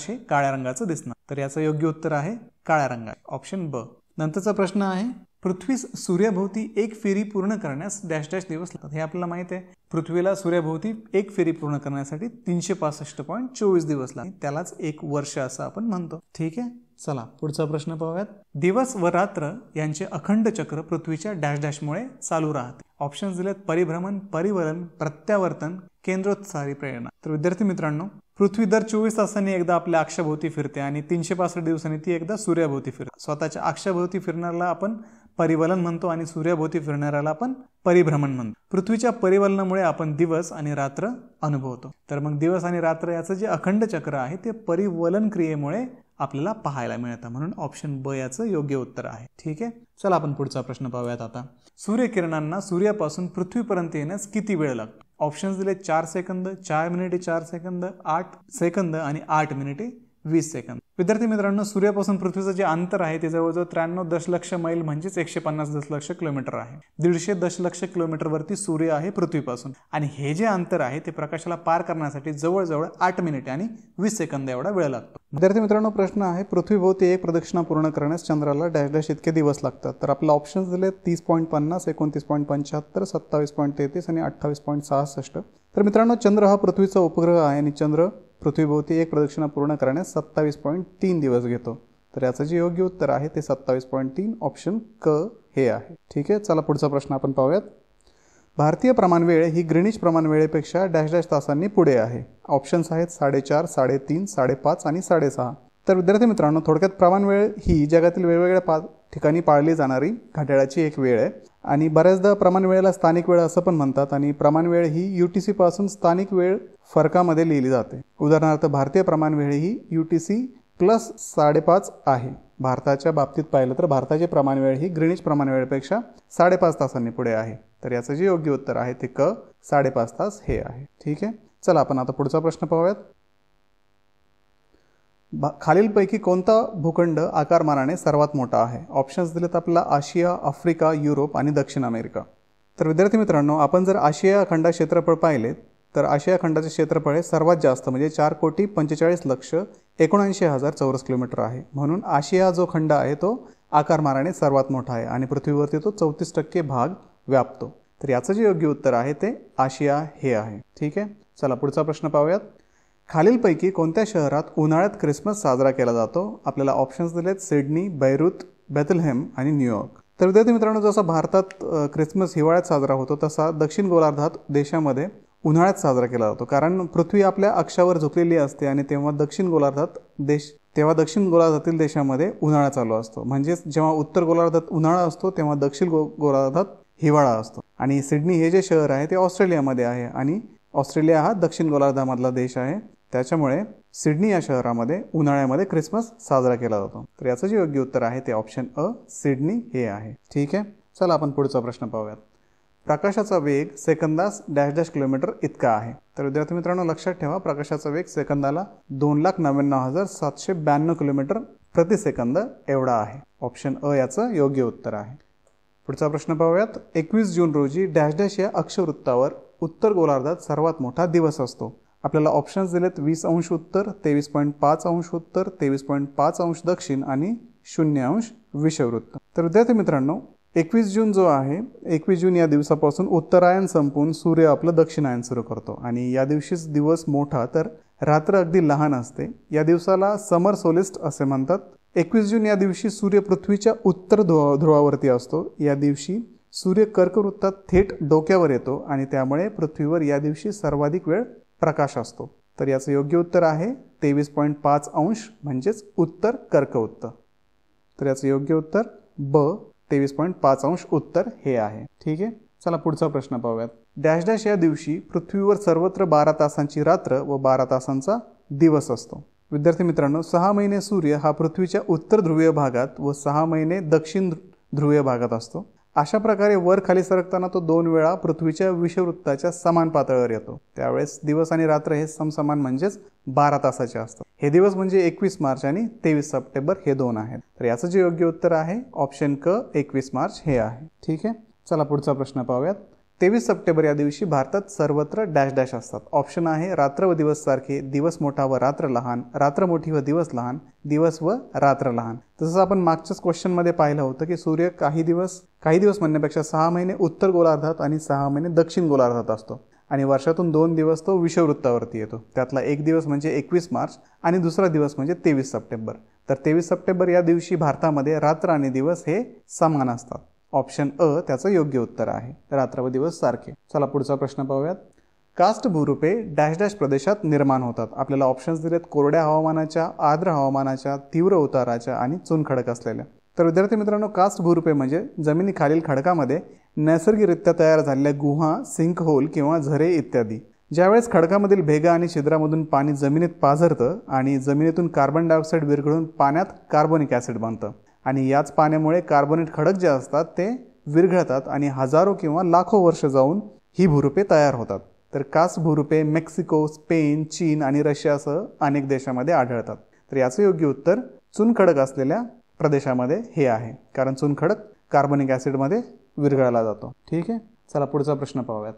हे काळ्या रंगाचं दिसणार. तर याचं योग्य उत्तर आहे काळ्या रंगा, ऑप्शन ब. नंतरचा प्रश्न आहे पृथ्वीस सूर्याभोवती एक फेरी पूर्ण करण्यास डॅश डॅश दिवस लागतात. हे आपल्याला माहित आहे. पृथ्वीला सूर्याभोवती एक फेरी पूर्ण करण्यासाठी 365.24 दिवस लागतात. त्यालाच एक वर्ष असं आपण म्हणतो. ठीक आहे, चला पुढचा प्रश्न पाहूयात. दिवस व रात्र यांचे अखंड चक्र पृथ्वीच्या डॅश डॅशमुळे चालू राहते. ऑप्शन्स दिलेत परिभ्रमण, परिवलन, प्रत्यावर्तन, केंद्रोत्सारी प्रेरणा. तर विद्यार्थी मित्रांनो, पृथ्वी दर 24 तासांनी एकदा आपल्या अक्षाभोवती फिरते आणि 365 दिवसांनी ती एकदा सूर्याभोवती फिरते. स्वतःच्या अक्षाभोवती फिरणाऱ्याला आपण परिवलन म्हणतो आणि सूर्याभोवती फिरणाऱ्याला आपण परिभ्रमण म्हणतो. पृथ्वीच्या परिवलनामुळे आपण दिवस आणि रात्र अनुभवतो. तर मग दिवस आणि रात्र याचं जे अखंड चक्र आहे ते परिवलन क्रियेमुळे आपल्याला पाहायला मिळतं. म्हणून ऑप्शन ब याचं योग्य उत्तर आहे. ठीक आहे, चला आपण पुढचा प्रश्न पाहूयात आता. सूर्यकिरणांना सूर्यापासून पृथ्वीपर्यंत येण्यास किती वेळ लागतो? ऑप्शन्स दिले 4 सेकंद, 4 मिनिटे 4 सेकंद, 8 सेकंद आणि 8 मिनिटे 20 सेकंद. विद्यार्थी मित्रांनो, सूर्यापासून पृथ्वीचं जे अंतर आहे ते जवळजवळ 93 दशलक्ष मैल म्हणजेच 150 दशलक्ष किलोमीटर आहे. 150 दशलक्ष किलोमीटर वरती सूर्य आहे पृथ्वीपासून आणि हे जे अंतर आहे ते प्रकाशाला पार करण्यासाठी जवळजवळ 8 मिनिटे आणि 20 सेकंद एवढा वेळ लागतो. विद्यार्थी मित्रांनो, प्रश्न आहे पृथ्वीभोवती एक प्रदक्षिणा पूर्ण करण्यास चंद्राला डॅश डॅश इतके दिवस लागतात. तर आपल्याला ऑप्शन्स दिले 30.50, 29.75, 27.33 आणि 28.66. तर मित्रांनो, चंद्र हा पृथ्वीचा उपग्रह आहे आणि चंद्र पृथ्वीभोवती एक प्रदक्षिणा पूर्ण करण्यास 27.3 दिवस घेतो. तर याचं जे योग्य उत्तर आहे ते 27.3 ऑप्शन क हे आहे. ठीक आहे, चला पुढचा प्रश्न आपण पाहूयात. भारतीय प्रमाणवेळ ही ग्रीनिच प्रमाणवेळेपेक्षा डॅश डॅश तासांनी पुढे आहे. ऑप्शन्स आहेत 4.5, 3.5, 5.5 आणि 6.5. तर विद्यार्थी मित्रांनो, थोडक्यात प्रमाणवेळ ही जगातील वेगवेगळ्या ठिकाणी पाळली जाणारी घड्याळाची एक वेळ आहे आणि बऱ्याचदा प्रमाणवेळेला स्थानिक वेळ असं पण म्हणतात आणि प्रमाणवेळ ही UTC पासून स्थानिक वेळ फरकामध्ये लिहिली जाते. उदाहरणार्थ भारतीय प्रमाणवेळ ही UTC प्लस 5.5 आहे. भारताच्या बाबतीत पाहिलं तर भारताची प्रमाणवेळ ही ग्रीनिच प्रमाणवेळेपेक्षा 5.5 तासांनी पुढे आहे. तर याचं जे योग्य उत्तर आहे ते क 5.5 तास हे आहे. ठीक आहे, चला आपण आता पुढचा प्रश्न पाहूयात. खालीलपैकी कोणता भूखंड आकारमानाने सर्वात मोठा आहे? ऑप्शन्स दिलेत आपल्याला आशिया, आफ्रिका, युरोप आणि दक्षिण अमेरिका. तर विद्यार्थी मित्रांनो, आपण जर आशिया खंडाचे क्षेत्रफळ पाहिले तर आशिया खंडाचे क्षेत्रफळ हे सर्वात जास्त म्हणजे 4,45,79,000 चौरस किलोमीटर आहे. म्हणून आशिया जो खंड आहे तो आकारमानाने सर्वात मोठा आहे आणि पृथ्वीवरती तो 34% भाग व्यापतो. तर याचं जे योग्य उत्तर आहे ते आशिया हे आहे. ठीक आहे, चला पुढचा प्रश्न पाहूयात. खालीलपैकी कोणत्या शहरात उन्हाळ्यात क्रिसमस साजरा केला जातो? आपल्याला ऑप्शन्स दिलेत सिडनी, बैरूत, बेथलहेम आणि न्यूयॉर्क. तर विद्यार्थी मित्रांनो, जसा भारतात क्रिसमस हिवाळ्यात साजरा होतो तसा दक्षिण गोलार्धात देशामध्ये उन्हाळ्यात साजरा केला जातो. कारण पृथ्वी आपल्या अक्षावर झुकलेली असते आणि तेव्हा दक्षिण गोलार्धातील देशामध्ये उन्हाळा चालू असतो. म्हणजेच जेव्हा उत्तर गोलार्धात उन्हाळा असतो तेव्हा दक्षिण गोलार्धात हिवाळा असतो. आणि सिडनी हे जे शहर आहे ते ऑस्ट्रेलियामध्ये आहे आणि ऑस्ट्रेलिया हा दक्षिण गोलार्धामधला देश आहे. त्याच्यामुळे सिडनी या शहरामध्ये उन्हाळ्यामध्ये क्रिसमस साजरा केला जातो. तर याचं जे योग्य उत्तर आहे ते ऑप्शन अ सिडनी हे आहे. ठीक आहे, चला आपण पुढचा प्रश्न पाहूयात. प्रकाशाचा वेग सेकंदास डॅश डॅश किलोमीटर इतका आहे. तर विद्यार्थी मित्रांनो, लक्षात ठेवा प्रकाशाचा वेग सेकंदाला 2,99,792 किलोमीटर प्रति सेकंद एवढा आहे. ऑप्शन अ याचं योग्य उत्तर आहे. पुढचा प्रश्न पाहूयात. 21 जून रोजी डॅश डॅश या अक्षवृत्तावर उत्तर गोलार्धात सर्वात मोठा दिवस असतो. आपल्याला ऑप्शन्स दिलेत 20 अंश उत्तर, 23.5 अंश उत्तर, 23.5 अंश दक्षिण आणि 0 अंश विषुववृत्त. तर विद्यार्थी मित्रांनो, 21 जून जो आहे, 21 जून या दिवसापासून उत्तरायण संपून सूर्य आपलं दक्षिणायन सुरू करतो आणि या दिवशीच दिवस मोठा तर रात्र अगदी लहान असते. या दिवसाला समर सोलिस्ट असे म्हणतात. 21 जून या दिवशी सूर्य पृथ्वीच्या उत्तर ध्रुवावरती असतो. या दिवशी सूर्य कर्कवृत्तात थेट डोक्यावर येतो आणि त्यामुळे पृथ्वीवर या दिवशी सर्वाधिक वेळ प्रकाश असतो. तर याचं योग्य उत्तर आहे 23.5 अंश म्हणजेच उत्तर कर्कवृत्त. तर याचं योग्य उत्तर ब 23.5 अंश उत्तर हे आहे. ठीक आहे, चला पुढचा प्रश्न पाहूयात. डॅश डॅश या दिवशी पृथ्वीवर सर्वत्र 12 तासांची रात्र व 12 तासांचा दिवस असतो. विद्यार्थी मित्रांनो, 6 महिने सूर्य हा पृथ्वीच्या उत्तर ध्रुवीय भागात व 6 महिने दक्षिण ध्रुवीय भागात असतो. अशा प्रकारे वर खाली सरकताना तो 2 वेळा पृथ्वीच्या विषुववृत्ताच्या समान पातळीवर येतो. त्यावेळेस दिवस आणि रात्र हे समसमान म्हणजेच 12 तासाचे असतात. हे दिवस म्हणजे 21 मार्च आणि 23 सप्टेंबर हे 2 आहेत. तर याचं जे योग्य उत्तर आहे ऑप्शन क 21 मार्च हे आहे. ठीक आहे, चला पुढचा प्रश्न पाहूयात. 23 सप्टेंबर या दिवशी भारतात सर्वत्र डॅश डॅश असतात. ऑप्शन आहे रात्र व दिवस सारखे, दिवस मोठा व रात्र लहान, रात्र मोठी व दिवस लहान, दिवस व रात्र लहान. तसंच आपण मागच्याच क्वेश्चनमध्ये पाहिलं होतं की सूर्य काही दिवस म्हणण्यापेक्षा 6 महिने उत्तर गोलार्धात आणि 6 महिने दक्षिण गोलार्धात असतो आणि वर्षातून 2 दिवस तो विषुववृत्तावरती येतो. त्यातला एक दिवस म्हणजे 21 मार्च आणि दुसरा दिवस म्हणजे 23 सप्टेंबर. तर 23 सप्टेंबर या दिवशी भारतामध्ये रात्र आणि दिवस हे समान असतात. ऑप्शन अ त्याचं योग्य उत्तर आहे, रात्र व दिवस सारखे. चला पुढचा प्रश्न पाहूयात. कास्ट भूरूपे डॅश डॅश प्रदेशात निर्माण होतात. आपल्याला ऑप्शन्स दिलेत कोरड्या हवामानाच्या, आर्द्र हवामानाच्या, तीव्र उताराच्या आणि चुनखडक असलेल्या. तर विद्यार्थी मित्रांनो, कास्ट भूरूपे म्हणजे जमिनीखालील खडकामध्ये नैसर्गिकरित्या तयार झालेल्या गुहा, सिंक होल किंवा झरे इत्यादी. ज्यावेळेस खडकामधील भेगा आणि छिद्रामधून पाणी जमिनीत पाझरतं आणि जमिनीतून कार्बन डायऑक्साईड विरघळून पाण्यात कार्बोनिक ॲसिड बनतं आणि याच पाण्यामुळे कार्बोनेट खडक जे असतात ते विरघळतात आणि हजारो किंवा लाखो वर्ष जाऊन ही भूरूपे तयार होतात. तर कास्ट भूरूपे मेक्सिको, स्पेन, चीन आणि रशियासह अनेक देशामध्ये आढळतात. तर याचं योग्य उत्तर चुनखडक असलेल्या प्रदेशामध्ये हे आहे, कारण चुनखडक कार्बोनिक ॲसिडमध्ये विरघळला जातो. ठीक आहे, चला पुढचा प्रश्न पाहूयात.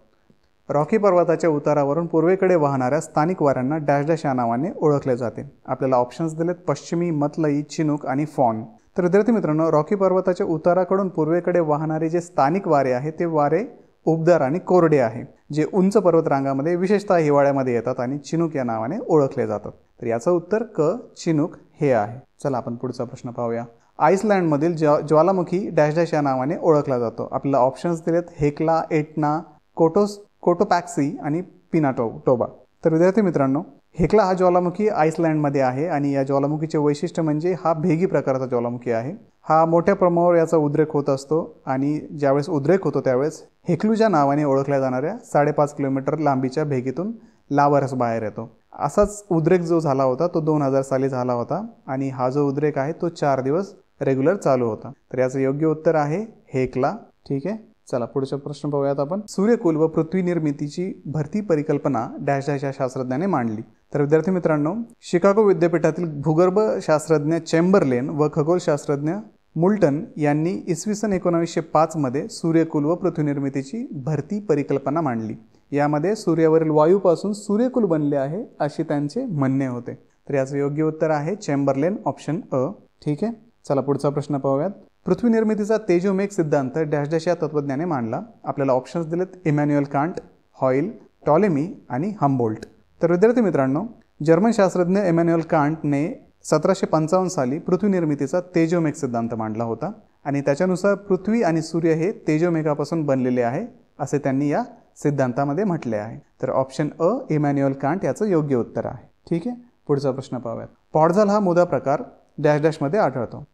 रॉकी पर्वताच्या उतारावरून पूर्वेकडे वाहणाऱ्या स्थानिक वाऱ्यांना डॅश डॅश या नावाने ओळखले जाते. आपल्याला ऑप्शन्स दिलेत पश्चिमी, मतलई, चिनूक आणि फॉन. तर विद्यार्थी मित्रांनो, रॉकी पर्वताच्या उताराकडून पूर्वेकडे वाहणारे जे स्थानिक वारे आहे ते वारे उबदार आणि कोरडे आहे, जे उंच पर्वतरांगामध्ये विशेषतः हिवाळ्यामध्ये येतात आणि चिनूक या नावाने ओळखले जातात. तर याचं उत्तर क चिनूक हे आहे. चला आपण पुढचा प्रश्न पाहूया. आईसलँडमधील ज्वालामुखी डॅश डॅश या नावाने ओळखला जातो. आपल्याला ऑप्शन्स दिलेत हेक्ला, एटना, कोटोपॅक्सी आणि पिनाटोबा. तर विद्यार्थी मित्रांनो, हेक्ला हा ज्वालामुखी आईसलँडमध्ये आहे आणि या ज्वालामुखीचे वैशिष्ट्य म्हणजे हा भेगी प्रकारचा ज्वालामुखी आहे. हा मोठ्या प्रमाणावर याचा उद्रेक होत असतो आणि ज्यावेळेस उद्रेक होतो त्यावेळेस हेक्लूच्या नावाने ओळखल्या जाणाऱ्या 5.5 किलोमीटर लांबीच्या भेगीतून लावारस बाहेर येतो. असाच उद्रेक जो झाला होता तो 2000 साली झाला होता आणि हा जो उद्रेक आहे तो 4 दिवस रेग्युलर चालू होता. तर याचं योग्य उत्तर आहे हेक्ला. ठीक आहे, चला पुढचा प्रश्न पाहूयात आपण. सूर्यकुल व पृथ्वी निर्मितीची भरती परिकल्पना डॅश डॅश या शास्त्रज्ञाने मांडली. तर विद्यार्थी मित्रांनो, शिकागो विद्यापीठातील भूगर्भ शास्त्रज्ञ चेंबरलेन व खगोलशास्त्रज्ञ मुल्टन यांनी इसवी सन 1905 मध्ये सूर्यकुल व पृथ्वी निर्मितीची भरती परिकल्पना मांडली. यामध्ये सूर्यावरील वायूपासून सूर्यकुल बनले आहे असे त्यांचे म्हणणे होते. तर याचं योग्य उत्तर आहे चेंबरलेन, ऑप्शन अ. ठीक आहे, चला पुढचा प्रश्न पाहूयात. पृथ्वी निर्मितीचा तेजोमेघ सिद्धांत डॅश डॅश या तत्वज्ञाने मांडला. आपल्याला ऑप्शन्स दिलेत इमॅन्युएल कांट, हॉईल, टॉलेमी आणि हम्बोल्ट. तर विद्यार्थी मित्रांनो, जर्मन शास्त्रज्ञ इमॅन्युएल कांटने 1755 साली पृथ्वी निर्मितीचा तेजोमेघ सिद्धांत मांडला होता आणि त्याच्यानुसार पृथ्वी आणि सूर्य हे तेजोमेघापासून बनलेले आहे असे त्यांनी या सिद्धांतामध्ये म्हटले आहे. तर ऑप्शन अ इमॅन्युएल कांट याचं योग्य उत्तर आहे. ठीक आहे, पुढचा प्रश्न पाहूयात. पॉडझाल हा मृदा प्रकार डॅश डॅशमध्ये आढळतो.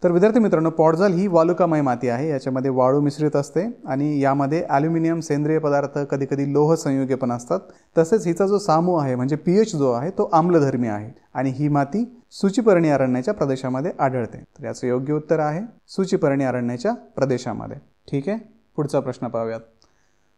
तर विद्यार्थी मित्रांनो, पॉडझाल ही वालुकामय माती आहे. याच्यामध्ये वाळू मिश्रित असते आणि यामध्ये ॲल्युमिनियम, सेंद्रिय पदार्थ, कधी कधी लोह संयुगे पण असतात. तसेच हिचा जो समूह आहे म्हणजे पीएच जो आहे तो आम्लधर्मी आहे आणि ही माती सूचीपर्णी अरण्याच्या प्रदेशामध्ये आढळते. तर याचं योग्य उत्तर आहे सूचीपर्णी अरण्याच्या प्रदेशामध्ये. ठीक आहे, पुढचा प्रश्न पाहूयात.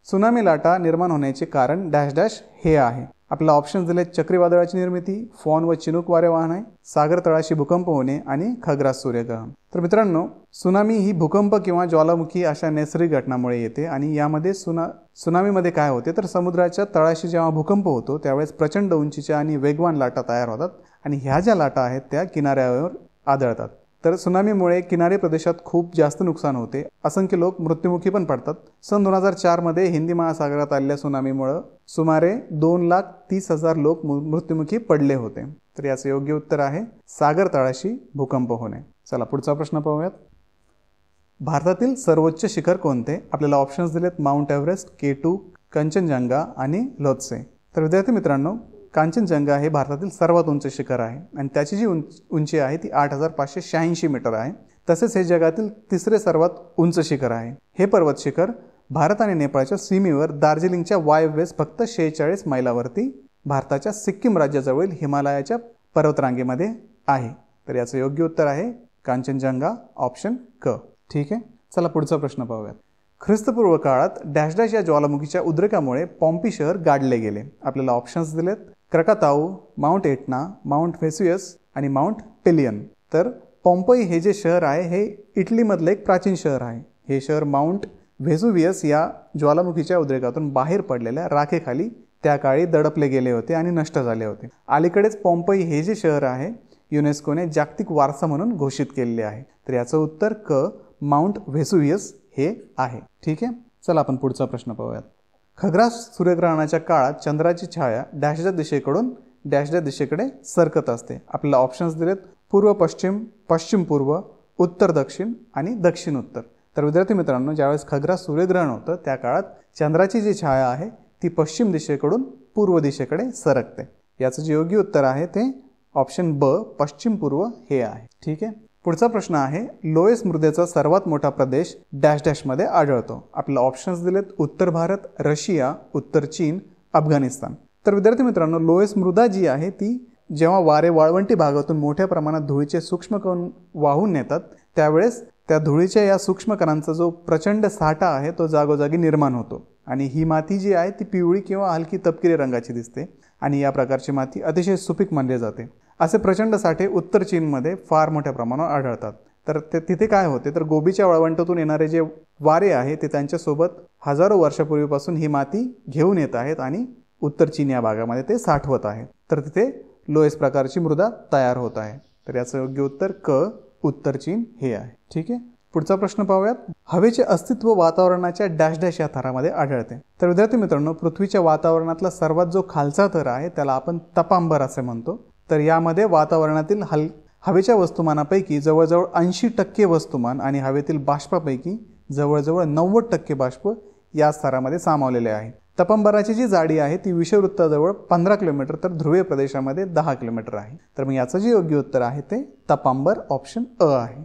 सुनामी लाटा निर्माण होण्याचे कारण डॅश डॅश हे आहे. आपल्याला ऑप्शन दिले चक्रीवादळाची निर्मिती, फॉन व चिनूक वारे वाहणे, सागर तळाशी भूकंप होणे आणि खग्रास सूर्यग्रहण. तर मित्रांनो, सुनामी ही भूकंप किंवा ज्वालामुखी अशा नैसर्गिक घटनामुळे येते आणि यामध्ये सुनामीमध्ये काय होते तर समुद्राच्या तळाशी जेव्हा भूकंप होतो त्यावेळेस प्रचंड उंचीच्या आणि वेगवान लाटा तयार होतात आणि ह्या ज्या लाटा आहेत त्या किनाऱ्यावर आदळतात. तर सुनामीमुळे किनारी प्रदेशात खूप जास्त नुकसान होते, असंख्य लोक मृत्युमुखी पण पडतात. सन 2004 मध्ये हिंदी महासागरात आलेल्या सुनामीमुळे सुमारे 2,30,000 लोक मृत्युमुखी पडले होते. तर याचे योग्य उत्तर आहे सागर तळाशी भूकंप होणे. चला पुढचा प्रश्न पाहूयात. भारतातील सर्वोच्च शिखर कोणते? आपल्याला ऑप्शन्स दिलेत माउंट एव्हरेस्ट, K2, कंचनजंगा आणि लोत्से. तर विद्यार्थी मित्रांनो, कांचनजंगा हे भारतातील सर्वात उंच शिखर आहे आणि त्याची जी उंची आहे ती 8,586 मीटर आहे. तसेच हे जगातील तिसरे सर्वात उंच शिखर आहे. हे पर्वत शिखर भारत आणि नेपाळच्या सीमेवर दार्जिलिंगच्या वायव्येस फक्त 46 मैलावरती भारताच्या सिक्कीम राज्याजवळील हिमालयाच्या पर्वतरांगेमध्ये आहे. तर याचं योग्य उत्तर आहे कांचनजंगा, ऑप्शन क. ठीक आहे, चला पुढचा प्रश्न पाहूयात. ख्रिस्तपूर्व काळात डॅश डॅश या ज्वालामुखीच्या उद्रेकामुळे पॉम्पी शहर गाडले गेले. आपल्याला ऑप्शन्स दिलेत क्रकाताऊ, माउंट एटना, माउंट व्हेसुयस आणि माउंट पेलियन. तर पॉम्पई हे जे शहर आहे हे इटलीमधलं एक प्राचीन शहर आहे. हे शहर माउंट व्हेसुवियस या ज्वालामुखीच्या उद्रेकातून बाहेर पडलेल्या राखेखाली त्या काळी दडपले गेले होते आणि नष्ट झाले होते. अलीकडेच पॉम्पई हे जे शहर आहे युनेस्कोने जागतिक वारसा म्हणून घोषित केलेले आहे. तर याचं उत्तर क, माउंट व्हेसुवियस हे आहे. ठीक आहे, चला आपण पुढचा प्रश्न पाहूयात. खग्रास सूर्यग्रहणाच्या काळात चंद्राची छाया डॅशच्या दिशेकडून डॅशच्या दिशेकडे सरकत असते. आपल्याला ऑप्शन्स दिलेत पूर्व पश्चिम, पश्चिम पूर्व, उत्तर दक्षिण आणि दक्षिण उत्तर. तर विद्यार्थी मित्रांनो, ज्यावेळेस खग्रास सूर्यग्रहण होतं त्या काळात चंद्राची जी छाया आहे ती पश्चिम दिशेकडून पूर्व दिशेकडे सरकते. याचं जे योग्य उत्तर आहे ते ऑप्शन ब, पश्चिम पूर्व हे आहे. ठीक आहे, पुढचा प्रश्न आहे लोएस मृदेचा सर्वात मोठा प्रदेश डॅश डॅश मध्ये आढळतो. आपल्याला ऑप्शन्स दिलेत उत्तर भारत, रशिया, उत्तर चीन, अफगाणिस्तान. तर विद्यार्थी मित्रांनो, लोएस मृदा जी आहे ती जेव्हा वारे वाळवंटी भागातून मोठ्या प्रमाणात धुळीचे सूक्ष्म कण वाहून नेतात त्यावेळेस त्या धुळीच्या या सूक्ष्म कणांचा जो प्रचंड साठा आहे तो जागोजागी निर्माण होतो आणि ही माती जी आहे ती पिवळी किंवा हलकी तपकिरी रंगाची दिसते आणि या प्रकारची माती अतिशय सुपीक मानली जाते. असे प्रचंड साठे उत्तर चीनमध्ये फार मोठ्या प्रमाणावर आढळतात. तर तिथे काय होते तर गोबीच्या वाळवंटातून येणारे जे वारे आहे ते त्यांच्यासोबत हजारो वर्षापूर्वीपासून ही माती घेऊन येत आहेत आणि उत्तर चीन या भागामध्ये ते साठवत आहेत. तर तिथे लोएस प्रकारची मृदा तयार होत आहे. तर याचं योग्य उत्तर क, उत्तर चीन हे आहे. ठीक आहे, पुढचा प्रश्न पाहूयात. हवेचे अस्तित्व वातावरणाच्या डॅश डॅश या थरामध्ये आढळते. तर विद्यार्थी मित्रांनो, पृथ्वीच्या वातावरणातला सर्वात जो खालचा थर आहे त्याला आपण तपांबर असे म्हणतो. तर यामध्ये वातावरणातील हवेच्या वस्तुमानापैकी जवळजवळ 80% वस्तुमान आणि हवेतील बाष्पापैकी जवळजवळ 90% बाष्प या स्तरामध्ये सामावलेले आहे. तपांबराची जी जाडी आहे ती विषुववृत्ताजवळ 15 किलोमीटर तर ध्रुवीय प्रदेशामध्ये 10 किलोमीटर आहे. तर मग याचं जे योग्य उत्तर आहे ते तपांबर, ऑप्शन अ आहे.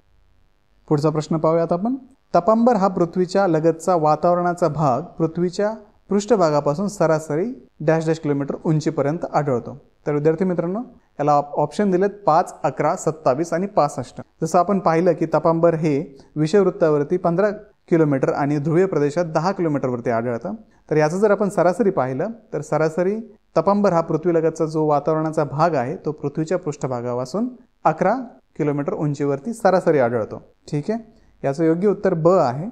पुढचा प्रश्न पाहूयात आपण. तपांबर हा पृथ्वीच्या लगतचा वातावरणाचा भाग पृथ्वीच्या पृष्ठभागापासून सरासरी डॅश डॅश किलोमीटर उंचीपर्यंत आढळतो. तर विद्यार्थी मित्रांनो, याला ऑप्शन दिलेत 5, 11, 27 आणि 65. जसं आपण पाहिलं की तपांबर हे विषुववृत्तावरती 15 किलोमीटर आणि ध्रुवीय प्रदेशात 10 किलोमीटरवरती आढळतं. तर याचं जर आपण सरासरी पाहिलं तर सरासरी तपांबर हा पृथ्वीलगतचा जो वातावरणाचा भाग आहे तो पृथ्वीच्या पृष्ठभागापासून 11 किलोमीटर उंचीवरती सरासरी आढळतो. ठीक आहे, याचं योग्य उत्तर ब आहे.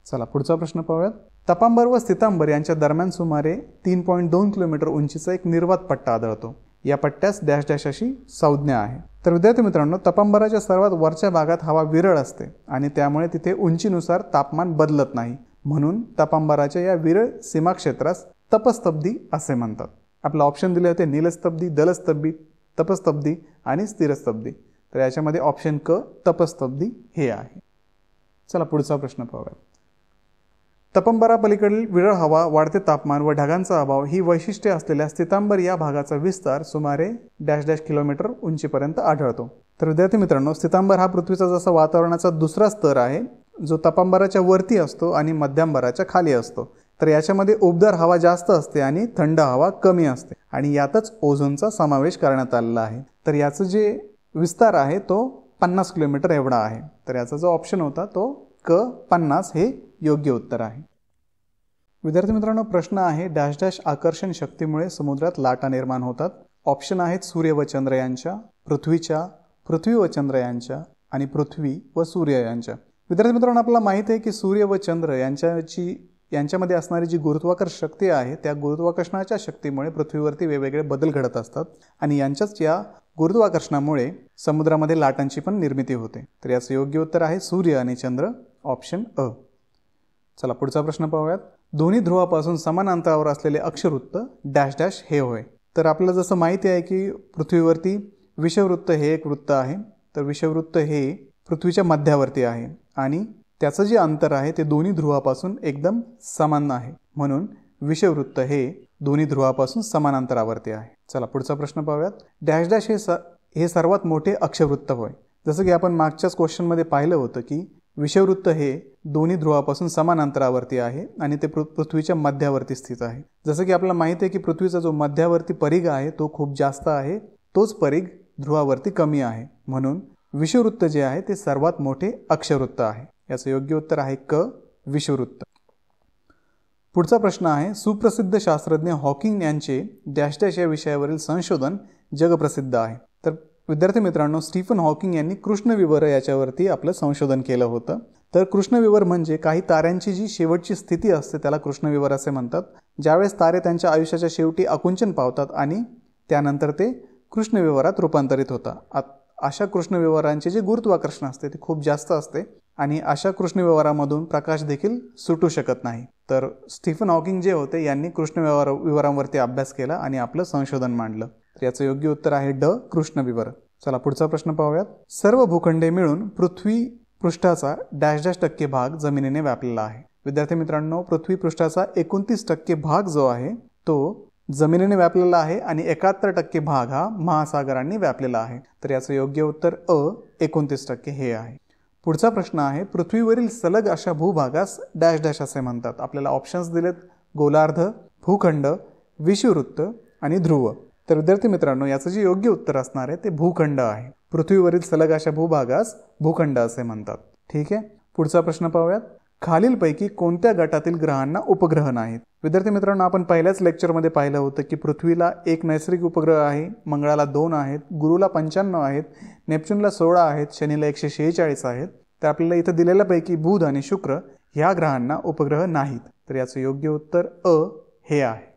चला पुढचा प्रश्न पाहूयात. तपांबर व स्थितांबर यांच्या दरम्यान सुमारे 3.2 किलोमीटर उंचीचा एक निर्वात पट्टा आढळतो. या पट्ट्यास डॅश डॅश अशी संज्ञा आहे. तर विद्यार्थी मित्रांनो, तपांबराच्या सर्वात वरच्या भागात हवा विरळ असते आणि त्यामुळे तिथे उंचीनुसार तापमान बदलत नाही. म्हणून तपांबराच्या या विरळ सीमा क्षेत्रास तपस्तब्धी असे म्हणतात. आपला ऑप्शन दिले होते नीलस्तब्धी, दलस्तब्धी, तपस्तब्धी आणि स्थिरस्तब्धी. तर याच्यामध्ये ऑप्शन क, तपस्तब्धी हे आहे. चला पुढचा प्रश्न पाहूया. तपांबरापलीकडील विरळ हवा, वाढते तापमान व ढगांचा अभाव ही वैशिष्ट्ये असलेल्या स्थितांबर या भागाचा विस्तार सुमारे डॅश डॅश किलोमीटर उंचीपर्यंत आढळतो. तर विद्यार्थी मित्रांनो, स्थितांबर हा पृथ्वीचा जसा वातावरणाचा दुसरा स्तर आहे जो तपांबराच्या वरती असतो आणि मध्यांबराच्या खाली असतो. तर याच्यामध्ये उबदार हवा जास्त असते आणि थंड हवा कमी असते आणि यातच ओझोनचा समावेश करण्यात आलेला आहे. तर याचं जे विस्तार आहे तो 50 किलोमीटर एवढा आहे. तर याचा जो ऑप्शन होता तो क, 50 हे योग्य उत्तर आहे. विद्यार्थी मित्रांनो, प्रश्न आहे डॅश डॅश आकर्षण शक्तीमुळे समुद्रात लाटा निर्माण होतात. ऑप्शन आहेत सूर्य व चंद्र यांच्या, पृथ्वीच्या, पृथ्वी व चंद्र यांच्या आणि पृथ्वी व सूर्य यांच्या. विद्यार्थी मित्रांनो, आपल्याला माहिती आहे की सूर्य व चंद्र यांच्याची यांच्यामध्ये असणारी जी गुरुत्वाकर्षण शक्ती आहे त्या गुरुत्वाकर्षणाच्या शक्तीमुळे पृथ्वीवरती वेगवेगळे बदल घडत असतात आणि यांच्याच या गुरुत्वाकर्षणामुळे समुद्रामध्ये लाटांची पण निर्मिती होते. तर याचं योग्य उत्तर आहे सूर्य आणि चंद्र, ऑप्शन अ. चला पुढचा प्रश्न पाहूयात. दोन्ही ध्रुवापासून समान अंतरावर असलेले अक्षवृत्त डॅश डॅश हे होय. तर आपल्याला जसं माहिती आहे की पृथ्वीवरती विषुववृत्त हे एक वृत्त आहे. तर विषुववृत्त हे पृथ्वीच्या मध्यावरती आहे आणि त्याचं जे अंतर आहे ते दोन्ही ध्रुवापासून एकदम समान आहे, म्हणून विषुववृत्त हे दोन्ही ध्रुवापासून समान अंतरावरती आहे. चला पुढचा प्रश्न पाहूयात. डॅश डॅश हे सर्वात मोठे अक्षवृत्त होय. जसं की आपण मागच्याच क्वेश्चनमध्ये पाहिलं होतं की विषुववृत्त हे दोन्ही ध्रुवापासून समान अंतरावरती आहे आणि ते पृथ्वीच्या मध्यावरती स्थित आहे. जसं की आपल्याला माहिती आहे की पृथ्वीचा जो मध्यावरती परिघ आहे तो खूप जास्त आहे, तोच परिघ ध्रुवावरती कमी आहे, म्हणून विषुववृत्त जे आहे ते सर्वात मोठे अक्षवृत्त आहे. याचं योग्य उत्तर आहे क, विषुववृत्त. पुढचा प्रश्न आहे. सुप्रसिद्ध शास्त्रज्ञ हॉकिंग यांचे डॅश डॅश या विषयावरील संशोधन जगप्रसिद्ध आहे. तर विद्यार्थी मित्रांनो, स्टीफन हॉकिंग यांनी कृष्णविवर याच्यावरती आपलं संशोधन केलं होतं. तर कृष्णविवर म्हणजे काही ताऱ्यांची जी शेवटची स्थिती असते त्याला कृष्णविवर असे म्हणतात. ज्यावेळेस तारे त्यांच्या आयुष्याच्या शेवटी आकुंचन पावतात आणि त्यानंतर ते कृष्णविवरात रूपांतरित होतात. अशा कृष्णविवरांचे जे गुरुत्वाकर्षण असते ते खूप जास्त असते आणि अशा कृष्णविवरामधून प्रकाश देखील सुटू शकत नाही. तर स्टीफन हॉकिंग जे होते यांनी कृष्णविवरांवरती अभ्यास केला आणि आपलं संशोधन मांडलं. तर याचं योग्य उत्तर आहे ड, कृष्णविवर. चला पुढचा प्रश्न पाहूयात. सर्व भूखंडे मिळून पृथ्वी पृष्ठाचा डॅश डॅश टक्के भाग जमिनीने व्यापलेला आहे. विद्यार्थी मित्रांनो, पृथ्वी पृष्ठाचा 29% भाग जो आहे तो जमिनीने व्यापलेला आहे आणि 71% भाग हा महासागरांनी व्यापलेला आहे. तर याचं योग्य उत्तर अ, 29% हे आहे. पुढचा प्रश्न आहे. पृथ्वीवरील सलग अशा भूभागास डॅश डॅश असे म्हणतात. आपल्याला ऑप्शन्स दिलेत गोलार्ध, भूखंड, विषुववृत्त आणि ध्रुव. तर विद्यार्थी मित्रांनो, याचं जे योग्य उत्तर असणार आहे ते भूखंड आहे. पृथ्वीवरील सलग अशा भूभागास भूखंड असे म्हणतात. ठीक आहे. पुढचा प्रश्न पाहूयात. खालीलपैकी कोणत्या गटातील ग्रहांना उपग्रह नाहीत? विद्यार्थी मित्रांनो, आपण पहिल्याच लेक्चरमध्ये पाहिलं होतं की पृथ्वीला 1 नैसर्गिक उपग्रह आहे, मंगळाला 2 आहेत, गुरुला 95 आहेत, नेपच्यूनला 16 आहेत, शनीला 146 आहेत. तर आपल्याला इथं दिलेल्यापैकी बुध आणि शुक्र ह्या ग्रहांना उपग्रह नाहीत. तर याचं योग्य उत्तर अ हे आहे.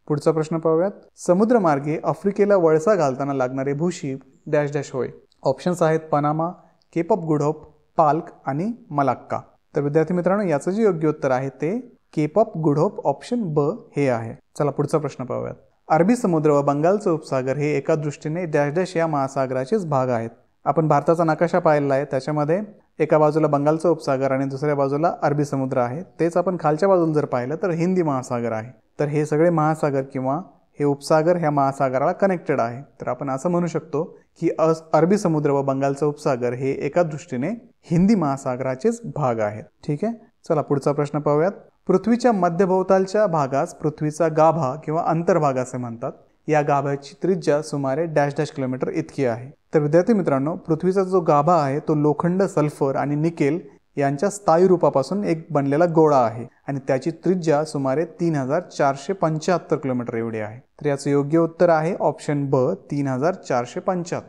पुढचा प्रश्न पाहूयात. समुद्रमार्गे आफ्रिकेला वळसा घालताना लागणारे भूशिब डॅश डॅश होय. ऑप्शन्स आहेत Panama, Cape of Good Hope, Palk आणि मलाक्का. तर विद्यार्थी मित्रांनो, याचं जे योग्य उत्तर आहे ते Cape of Good Hope, option ब हे आहे. चला पुढचा प्रश्न पाहूयात. अरबी समुद्र व बंगालचा उपसागर हे एका दृष्टीने डॅश डॅश या महासागराचेच भाग आहेत. आपण भारताचा नकाशा पाहिलेला आहे, त्याच्यामध्ये एका बाजूला बंगालचा उपसागर आणि दुसऱ्या बाजूला अरबी समुद्र आहे. तेच आपण खालच्या बाजूला जर पाहिलं तर हिंदी महासागर आहे. तर हे सगळे महासागर किंवा हे उपसागर ह्या महासागराला कनेक्टेड आहे. तर आपण असं म्हणू शकतो की अरबी समुद्र व बंगालचा उपसागर हे एका दृष्टीने हिंदी महासागराचेच भाग आहेत. ठीक आहे. चला पुढचा प्रश्न पाहूयात. पृथ्वीच्या मध्यभोवतालच्या भागास पृथ्वीचा गाभा किंवा अंतर्भाग असे म्हणतात. या गाभ्याची त्रिज्या सुमारे डॅश डॅश किलोमीटर इतकी आहे. तर विद्यार्थी मित्रांनो, पृथ्वीचा जो गाभा आहे तो लोखंड, सल्फर आणि निकेल यांच्या स्थायी रूपापासून एक बनलेला गोळा आहे आणि त्याची त्रिज्या सुमारे 3475 किलोमीटर एवढी आहे. तर याचं योग्य उत्तर आहे ऑप्शन ब, 3475.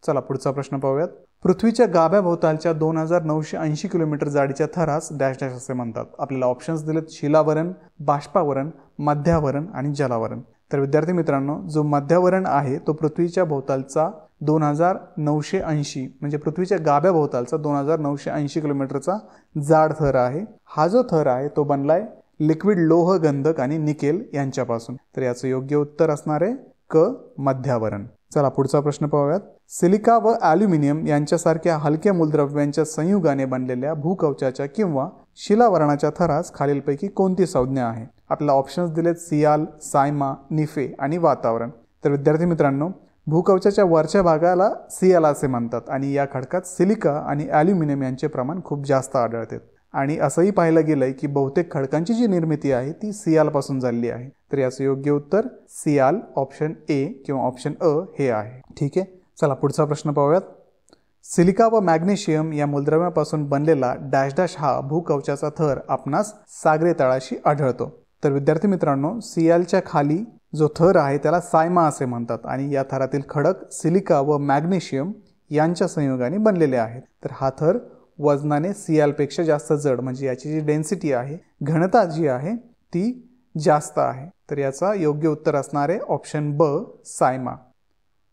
चला पुढचा प्रश्न पाहूयात. पृथ्वीच्या गाभ्याभोवतालच्या 2980 किलोमीटर जाडीच्या थरास डॅश डॅश असे म्हणतात. आपल्याला ऑप्शन्स दिलेत शिलावरण, बाष्पावरण, मध्यावरण आणि जलावरण. तर विद्यार्थी मित्रांनो, जो मध्यावरण आहे तो पृथ्वीच्या भोवतालचा 2980 म्हणजे पृथ्वीच्या गाभ्याभोवतालचा 2980 किलोमीटरचा जाड थर आहे. हा जो थर आहे तो बनलाय लिक्विड लोह, गंधक आणि निकेल यांच्यापासून. तर याचं योग्य उत्तर असणार आहे क, मध्यावरण. चला पुढचा प्रश्न पाहूयात. सिलिका व ॲल्युमिनियम यांच्यासारख्या हलक्या मूलद्रव्यांच्या संयुगाने बनलेल्या भूकवचाच्या किंवा शिलावरणाच्या थरास खालीलपैकी कोणती संज्ञा आहे? आपल्याला ऑप्शन्स दिलेत सियाल, सायमा, निफे आणि वातावरण. तर विद्यार्थी मित्रांनो, भूकवचाच्या वरच्या भागाला सियाल असे म्हणतात आणि या खडकात सिलिका आणि ॲल्युमिनियम यांचे प्रमाण खूप जास्त आढळते आणि असंही पाहिलं गेलंय की बहुतेक खडकांची जी निर्मिती आहे ती सियालपासून झालेली आहे. तर याचं योग्य उत्तर सियाल, ऑप्शन ए किंवा ऑप्शन अ हे आहे. ठीक आहे. चला पुढचा प्रश्न पाहूयात. सिलिका व मॅग्नेशियम या मूलद्रव्यापासून बनलेला डॅश डॅश हा भूकवचाचा थर आपणास सागरी तळाशी आढळतो. तर विद्यार्थी मित्रांनो, सियालच्या खाली जो थर आहे त्याला सायमा असे म्हणतात आणि या थरातील खडक सिलिका व मॅग्नेशियम यांच्या संयोगाने बनलेले आहेत. तर हा थर वजनाने सियालपेक्षा जास्त जड, म्हणजे याची जी डेन्सिटी आहे, घनता जी आहे ती जास्त आहे. तर याचा योग्य उत्तर असणार आहे ऑप्शन ब सायमा.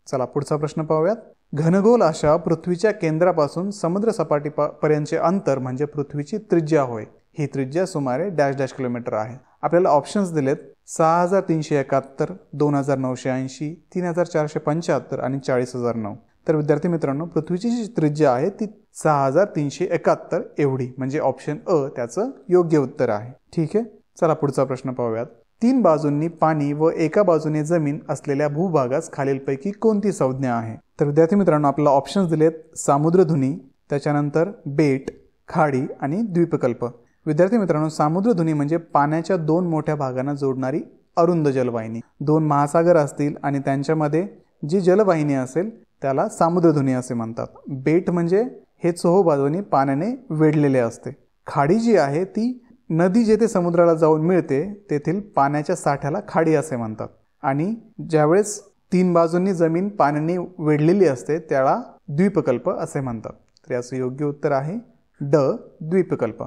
चला पुढचा प्रश्न पाहूयात. घनगोल अशा पृथ्वीच्या केंद्रापासून समुद्र सपाटीपर्यंतचे अंतर म्हणजे पृथ्वीची त्रिज्या होय. ही त्रिज्या सुमारे डॅश डॅश किलोमीटर आहे. आपल्याला ऑप्शन्स दिलेत 6371, 2980, 3475 आणि 40009. तर विद्यार्थी मित्रांनो, पृथ्वीची जी त्रिज्या आहे ती 6371 एवढी, म्हणजे ऑप्शन अ त्याचं योग्य उत्तर आहे. ठीक आहे. चला पुढचा प्रश्न पाहूयात. 3 बाजूंनी पाणी व एका बाजूने जमीन असलेल्या भूभागास खालीलपैकी कोणती संज्ञा आहे? तर विद्यार्थी मित्रांनो, आपल्याला ऑप्शन्स दिलेत सामुद्रधुनी, त्याच्यानंतर बेट, खाडी आणि द्वीपकल्प. विद्यार्थी मित्रांनो, सामुद्रधुनी म्हणजे पाण्याच्या 2 मोठ्या भागांना जोडणारी अरुंद जलवाहिनी. 2 महासागर असतील आणि त्यांच्यामध्ये जी जलवाहिनी असेल त्याला सामुद्रधुनी असे म्हणतात. बेट म्हणजे हे चोहोबाजूंनी पाण्याने वेढलेले असते. खाडी जी आहे ती नदी जेथे समुद्राला जाऊन मिळते तेथील पाण्याच्या साठ्याला खाडी असे म्हणतात. आणि ज्यावेळेस 3 बाजूंनी जमीन पाण्याने वेढलेली असते त्याला द्वीपकल्प असे म्हणतात. तर याचं योग्य उत्तर आहे ड द्वीपकल्प.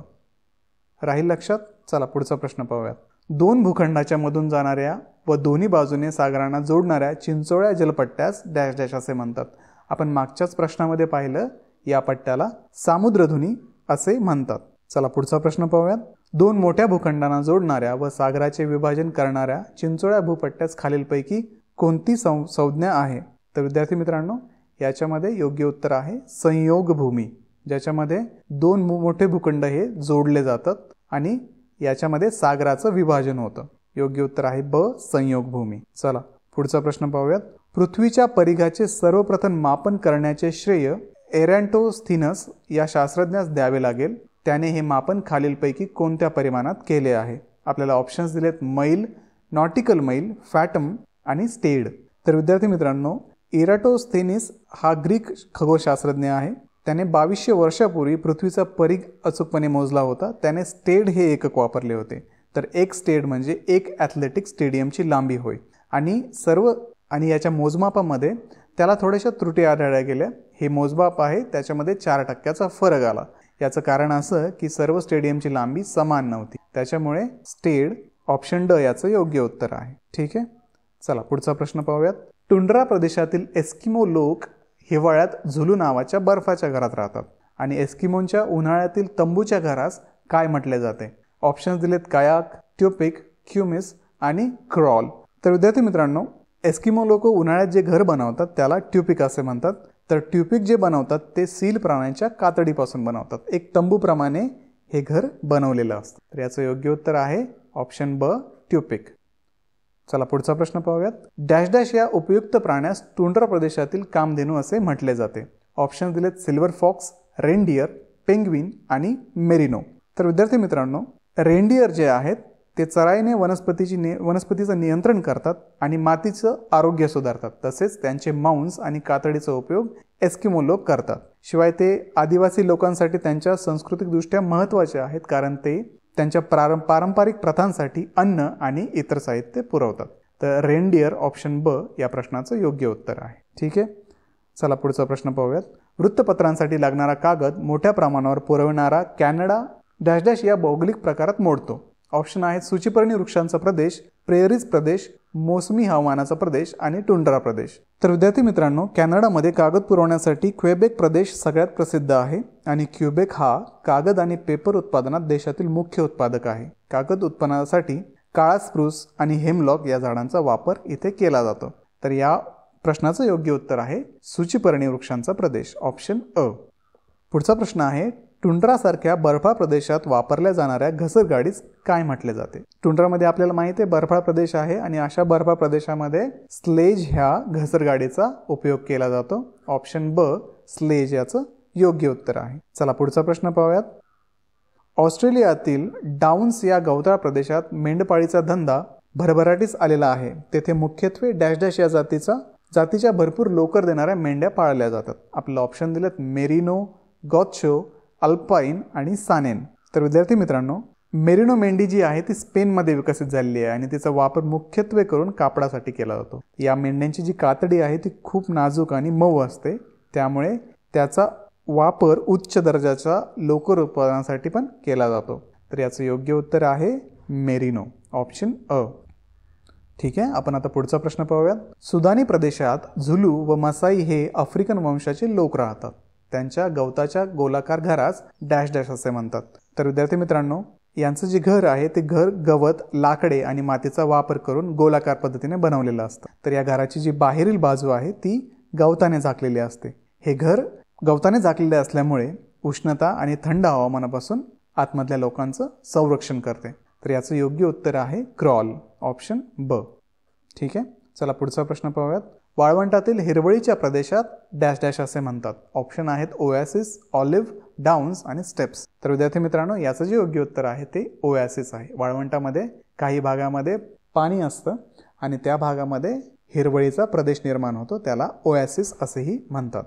राहील लक्षात. चला पुढचा प्रश्न पाहूयात. 2 भूखंडाच्या मधून जाणाऱ्या व दोन्ही बाजूने सागरांना जोडणाऱ्या चिंचोळ्या जलपट्ट्यास डॅश डॅश असे म्हणतात. आपण मागच्याच प्रश्नामध्ये पाहिलं, या पट्ट्याला सामुद्रधुनी असे म्हणतात. चला पुढचा प्रश्न पाहूयात. 2 मोठ्या भूखंडांना जोडणाऱ्या व सागराचे विभाजन करणाऱ्या चिंचोळ्या भूपट्ट्यास खालीलपैकी कोणती संज्ञा आहे? तर विद्यार्थी मित्रांनो, याच्यामध्ये योग्य उत्तर आहे संयोग भूमी, ज्याच्यामध्ये 2 मोठे भूखंड हे जोडले जातात आणि याच्यामध्ये सागराचं विभाजन होतं. योग्य उत्तर आहे ब संयोग भूमी. चला पुढचा प्रश्न पाहूयात. पृथ्वीच्या परिघाचे सर्वप्रथम मापन करण्याचे श्रेय एरॅटोस्थेनस या शास्त्रज्ञास द्यावे लागेल. त्याने हे मापन खालीलपैकी कोणत्या परिमाणात केले आहे? आपल्याला ऑप्शन्स दिलेत मैल, नॉटिकल मैल, फॅटम आणि स्टेड. तर विद्यार्थी मित्रांनो, एरॅटोस्थेनिस हा ग्रीक खगोलशास्त्रज्ञ आहे. त्याने 2200 वर्षापूर्वी पृथ्वीचा परिघ अचूकपणे मोजला होता. त्याने स्टेड हे एकक वापरले होते. तर एक स्टेड म्हणजे एक ॲथलेटिक स्टेडियमची लांबी होय. आणि याच्या मोजमापामध्ये त्याला थोड्याशा त्रुटी आढळल्या गेल्या. हे मोजमाप आहे त्याच्यामध्ये 4% फरक आला. याचं कारण असं की सर्व स्टेडियमची लांबी समान नव्हती, त्याच्यामुळे स्टेड ऑप्शन ड याचं योग्य उत्तर आहे. ठीक आहे. चला पुढचा प्रश्न पाहूयात. टुंड्रा प्रदेशातील एस्किमो लोक हिवाळ्यात झुलू नावाच्या बर्फाच्या घरात राहतात आणि एस्किमोंच्या उन्हाळ्यातील तंबूच्या घरास काय म्हटले जाते? ऑप्शन्स दिलेत कायाक, ट्यूपिक, क्युमिस आणि क्रॉल. तर विद्यार्थी मित्रांनो, एस्किमो लोक उन्हाळ्यात जे घर बनवतात त्याला ट्यूपिक असे म्हणतात. तर ट्यूपिक जे बनवतात ते सील प्राण्यांच्या कातडीपासून बनवतात. एक तंबूप्रमाणे हे घर बनवलेलं असतं. तर याचं योग्य उत्तर आहे ऑप्शन ब ट्यूपिक. चला पुढचा प्रश्न पाहूयात. डॅश डॅश या उपयुक्त प्राण्यास टुंड्रा प्रदेशातील कामधेनू असे म्हटले जाते. ऑप्शन दिलेत सिल्वर फॉक्स, रेनडियर, पेंग्विन आणि मेरिनो. तर विद्यार्थी मित्रांनो, रेनडियर जे आहेत ते चराईने वनस्पतीचं नियंत्रण करतात आणि मातीचं आरोग्य सुधारतात. तसेच त्यांचे मांस आणि कातडीचा उपयोग एस्किमो लोक करतात. शिवाय ते आदिवासी लोकांसाठी त्यांच्या सांस्कृतिकदृष्ट्या महत्त्वाचे आहेत, कारण ते त्यांच्या पारंपरिक प्रथांसाठी अन्न आणि इतर साहित्य पुरवतात. तर रेनडियर ऑप्शन ब या प्रश्नाचं योग्य उत्तर आहे. ठीक आहे. चला पुढचा प्रश्न पाहूयात. वृत्तपत्रांसाठी लागणारा कागद मोठ्या प्रमाणावर पुरविणारा कॅनडा डॅश डॅश या भौगोलिक प्रकारात मोडतो. ऑप्शन आहेत सूचीपर्णी वृक्षांचा प्रदेश, प्रेअरीज प्रदेश, मोसमी हवामानाचा प्रदेश आणि टुंड्रा प्रदेश. तर विद्यार्थी मित्रांनो, कॅनडामध्ये कागद पुरवण्यासाठी क्वेबेक प्रदेश सगळ्यात प्रसिद्ध आहे आणि क्वेबेक हा कागद आणि पेपर उत्पादनात देशातील मुख्य उत्पादक आहे. कागद उत्पादनासाठी काळा स्प्रूस आणि हेमलॉक या झाडांचा वापर इथे केला जातो. तर या प्रश्नाचं योग्य उत्तर आहे सूचीपर्णी वृक्षांचा प्रदेश ऑप्शन अ. पुढचा प्रश्न आहे. टुंड्रासारख्या बर्फाळ प्रदेशात वापरल्या जाणाऱ्या घसरगाडीस काय म्हटले जाते? टुंड्रामध्ये आपल्याला माहिती आहे बर्फाळ प्रदेश आहे आणि अशा बर्फाळ प्रदेशामध्ये स्लेज ह्या घसरगाडीचा उपयोग केला जातो. ऑप्शन ब स्लेज याचं योग्य उत्तर आहे. चला पुढचा प्रश्न पाहूयात. ऑस्ट्रेलियातील डाउन्स या गवताळ प्रदेशात मेंढपाळीचा धंदा भरभराटीस आलेला आहे. तेथे मुख्यत्वे डॅश डॅश या जातीच्या भरपूर लोकर देणाऱ्या मेंढ्या पाळल्या जातात. आपल्याला ऑप्शन दिलेत मेरिनो, गॉथशो, अल्पाईन आणि सानेन. तर विद्यार्थी मित्रांनो, मेरिनो मेंढी जी आहे ती स्पेनमध्ये विकसित झालेली आहे आणि तिचा वापर मुख्यत्वे करून कापडासाठी केला जातो. या मेंढ्यांची जी कातडी आहे ती खूप नाजूक आणि मऊ असते, त्यामुळे त्याचा वापर उच्च दर्जाच्या लोकर उत्पादनासाठी पण केला जातो. तर याचं योग्य उत्तर आहे मेरिनो, ऑप्शन अ. ठीक आहे, आपण आता पुढचा प्रश्न पाहूयात. सुदानी प्रदेशात झुलू व मसाई हे आफ्रिकन वंशाचे लोक राहतात. त्यांच्या गवताच्या गोलाकार घरास डॅश डॅश असे म्हणतात. तर विद्यार्थी मित्रांनो, यांचं जे घर आहे ते घर गवत, लाकडे आणि मातीचा वापर करून गोलाकार पद्धतीने बनवलेलं असतं. तर या घराची जी बाहेरील बाजू आहे ती गवताने झाकलेली असते. हे घर गवताने झाकलेले असल्यामुळे उष्णता आणि थंड हवामानापासून आतमधल्या लोकांचं संरक्षण करते. तर याचं योग्य उत्तर आहे क्रॉल, ऑप्शन ब. ठीक आहे, चला पुढचा प्रश्न पाहूयात. वाळवंटातील हिरवळीच्या प्रदेशात डॅश डॅश असे म्हणतात. ऑप्शन आहेत ओॲसिस, ऑलिव्ह, डाऊन्स आणि स्टेप्स. तर विद्यार्थी मित्रांनो, याचं जे योग्य उत्तर आहे ते ओॲसिस आहे. वाळवंटामध्ये काही भागामध्ये पाणी असतं आणि त्या भागामध्ये हिरवळीचा प्रदेश निर्माण होतो, त्याला ओॲसिस असेही म्हणतात.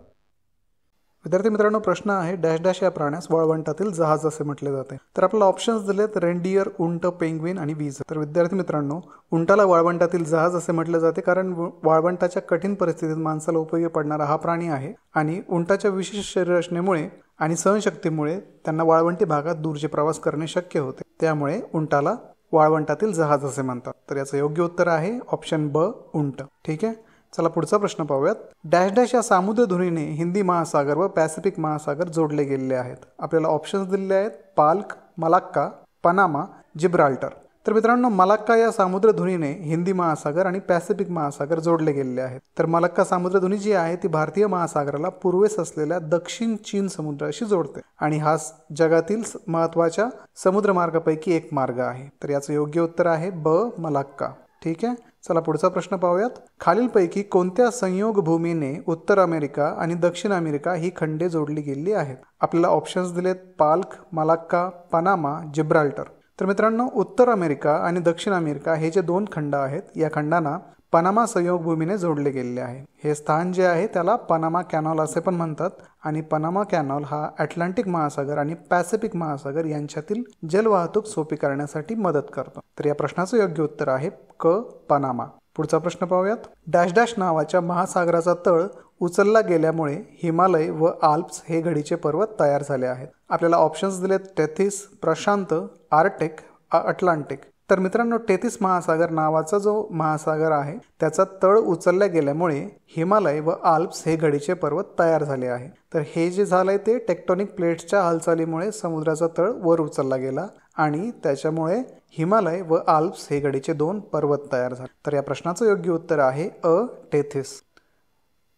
विद्यार्थी मित्रांनो, प्रश्न आहे डॅश डॅश या प्राण्यास वाळवंटातील जहाज असे म्हटले जाते. तर आपल्याला ऑप्शन्स दिलेत रेनडियर, उंट, पेंग्विन आणि वीज. तर विद्यार्थी मित्रांनो, उंटाला वाळवंटातील जहाज असे म्हटले जाते कारण वाळवंटाच्या कठीण परिस्थितीत माणसाला उपयोगी पडणारा हा प्राणी आहे आणि उंटाच्या विशेष शरीररचनेमुळे आणि सहनशक्तीमुळे त्यांना वाळवंटी भागात दूरचे प्रवास करणे शक्य होते. त्यामुळे उंटाला वाळवंटातील जहाज असे म्हणतात. तर याचं योग्य उत्तर आहे ऑप्शन ब, उंट. ठीक आहे, चला पुढचा प्रश्न पाहूयात. डॅश डॅश या सामुद्रधुनीने हिंदी महासागर व पॅसिफिक महासागर जोडले गेलेले आहेत. आपल्याला ऑप्शन्स दिलेले आहेत पाल्क, मलाक्का, पनामा, जिब्राल्टर. तर मित्रांनो, मलाक्का या सामुद्रधुनीने हिंदी महासागर आणि पॅसिफिक महासागर जोडले गेलेले आहेत. तर मलाक्का सामुद्रधुनी जी आहे ती भारतीय महासागराला पूर्वेस असलेल्या दक्षिण चीन समुद्राशी जोडते आणि हा जगातील महत्त्वाच्या समुद्रमार्गापैकी एक मार्ग आहे. तर याचं योग्य उत्तर आहे ब, मलाक्का. ठीक आहे, चला पुढचा प्रश्न पाहूयात. खालीलपैकी कोणत्या संयोग भूमीने उत्तर अमेरिका आणि दक्षिण अमेरिका ही खंडे जोडली गेली आहेत? आपल्याला ऑप्शन्स दिलेत पाल्क, मलाक्का, पनामा, जिब्राल्टर. तर मित्रांनो, उत्तर अमेरिका आणि दक्षिण अमेरिका हे जे दोन खंड आहेत, या खंडांना पनामा संयोग भूमीने जोडले गेलेले आहे. हे स्थान जे आहे त्याला पनामा कॅनॉल असे पण म्हणतात आणि पनामा कॅनॉल हा अटलांटिक महासागर आणि पॅसिफिक महासागर यांच्यातील जलवाहतूक सोपी करण्यासाठी मदत करतो. तर या प्रश्नाचं योग्य उत्तर आहे क, पनामा. पुढचा प्रश्न पाहूयात. डॅश डॅश नावाच्या महासागराचा तळ उचलला गेल्यामुळे हिमालय व आल्प्स हे घडीचे पर्वत तयार झाले आहेत. आपल्याला ऑप्शन्स दिलेत टेथिस, प्रशांत, आर्क्टिक, अटलांटिक. तर मित्रांनो, टेथिस महासागर नावाचा जो महासागर आहे त्याचा तळ उचलल्या गेल्यामुळे हिमालय व आल्प्स हे घडीचे पर्वत तयार झाले आहे. तर हे जे झालंय ते टेक्टोनिक प्लेट्सच्या हालचालीमुळे समुद्राचा तळ वर उचलला गेला आणि त्याच्यामुळे हिमालय व आल्प्स हे घडीचे दोन पर्वत तयार झाले. तर या प्रश्नाचं योग्य उत्तर आहे अ, टेथिस.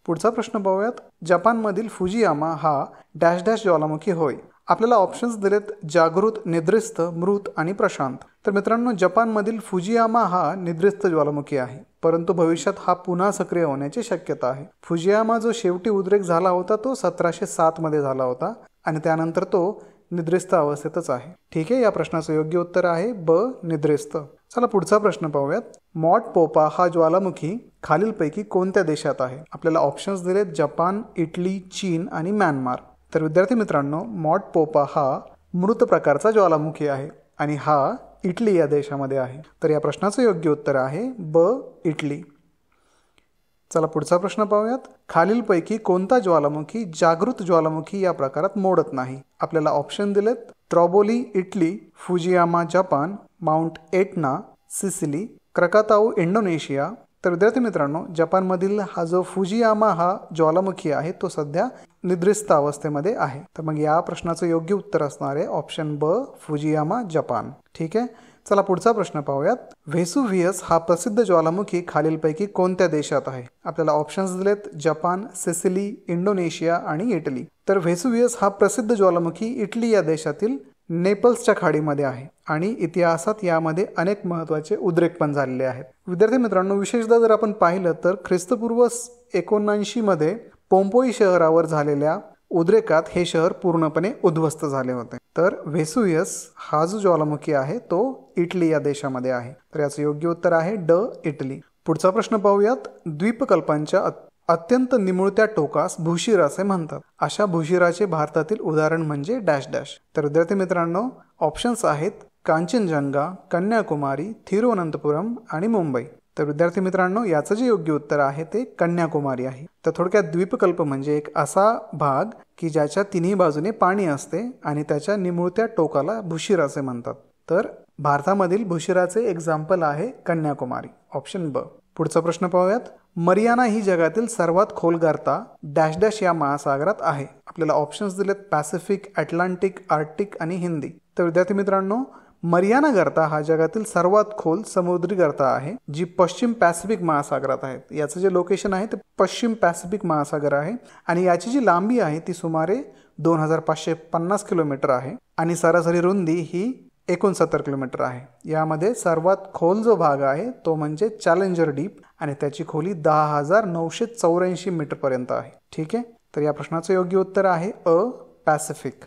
पुढचा प्रश्न पाहूयात. जपानमधील फुजियामा हा डॅश डॅश ज्वालामुखी होय. आपल्याला ऑप्शन्स दिलेत जागृत, निद्रिस्त, मृत आणि प्रशांत. तर मित्रांनो, जपानमधील फुजियामा हा निद्रिस्त ज्वालामुखी आहे, परंतु भविष्यात हा पुन्हा सक्रिय होण्याची शक्यता आहे. फुजियामा जो शेवटी उद्रेक झाला होता तो 1707 मध्ये झाला होता आणि त्यानंतर तो निद्रिस्त अवस्थेतच आहे. ठीक आहे, या प्रश्नाचं योग्य उत्तर आहे ब, निद्रिस्त. चला पुढचा प्रश्न पाहूयात. मॉट पोपा हा ज्वालामुखी खालीलपैकी कोणत्या देशात आहे? आपल्याला ऑप्शन्स दिलेत जपान, इटली, चीन आणि म्यानमार. तर विद्यार्थी मित्रांनो, मॉट पोपा हा मृत प्रकारचा ज्वालामुखी आहे आणि हा इटली या देशामध्ये आहे. तर या प्रश्नाचं योग्य उत्तर आहे ब, इटली. चला पुढचा प्रश्न पाहूयात. खालीलपैकी कोणता ज्वालामुखी जागृत ज्वालामुखी या प्रकारात मोडत नाही? आपल्याला ऑप्शन दिलेत Stromboli, Italy, Fujiyama, Japan, Mount Etna, Sicily, Krakatoa, Indonesia. तर विद्यार्थी मित्रांनो, जपानमधील हा जो फुजियामा हा ज्वालामुखी आहे तो सध्या निद्रिस्त अवस्थेमध्ये आहे. तर मग या प्रश्नाचं योग्य उत्तर असणार आहे ऑप्शन ब, फुजियामा, जपान. ठीक आहे, चला पुढचा प्रश्न पाहूयात. व्हेसुव्हियस हा प्रसिद्ध ज्वालामुखी खालीलपैकी कोणत्या देशात आहे? आपल्याला ऑप्शन्स दिलेत जपान, सिसिली, इंडोनेशिया आणि इटली. तर व्हेसुव्हियस हा प्रसिद्ध ज्वालामुखी इटली या देशातील नेपल्सच्या खाडीमध्ये आहे आणि इतिहासात यामध्ये अनेक महत्त्वाचे उद्रेक पण झालेले आहेत. विद्यार्थी मित्रांनो, विशेषतः जर आपण पाहिलं तर ख्रिस्तपूर्व 79 मध्ये पोम्पोई शहरावर झालेल्या उद्रेकात हे शहर पूर्णपणे उद्ध्वस्त झाले होते. तर व्हेसुव्हियस हा जो ज्वालामुखी आहे तो इटली या देशामध्ये आहे. तर याचं योग्य उत्तर आहे ड, इटली. पुढचा प्रश्न पाहूयात. द्वीपकल्पांच्या अत्यंत निमुळत्या टोकास भूशिर असे म्हणतात. अशा भूशिराचे भारतातील उदाहरण म्हणजे डॅश डॅश. तर विद्यार्थी मित्रांनो, ऑप्शन्स आहेत कांचनजंगा, कन्याकुमारी, थिरुवनंतपुरम आणि मुंबई. तर विद्यार्थी मित्रांनो, याचं जे योग्य उत्तर आहे ते कन्याकुमारी आहे. तर थोडक्यात द्वीपकल्प म्हणजे एक असा भाग की ज्याच्या तिन्ही बाजूने पाणी असते आणि त्याच्या निमुळत्या टोकाला भुशीर असे म्हणतात. तर भारतामधील भुशिराचे एक्झाम्पल आहे कन्याकुमारी. ऑप्शन ब. पुढचा प्रश्न पाहूयात. मरियाना ही जगातील सर्वात खोल गर्ता डॅश डॅश या महासागरात आहे. आपल्याला ऑप्शन्स दिलेत पॅसिफिक, अटलांटिक, आर्क्टिक आणि हिंदी. तर विद्यार्थी मित्रांनो, मरियाना गर्ता हा जगातील सर्वात खोल समुद्री गर्ता आहे जी पश्चिम पॅसिफिक महासागरात आहे. याचं जे लोकेशन आहे ते पश्चिम पॅसिफिक महासागर आहे आणि याची जी लांबी आहे ती सुमारे 2550 किलोमीटर आहे आणि सरासरी रुंदी ही 69 किलोमीटर आहे. यामध्ये सर्वात खोल जो भाग आहे तो म्हणजे चॅलेंजर डीप आणि त्याची खोली 10,984 मीटर पर्यंत आहे. ठीक आहे, तर या प्रश्नाचं योग्य उत्तर आहे अ, पॅसिफिक.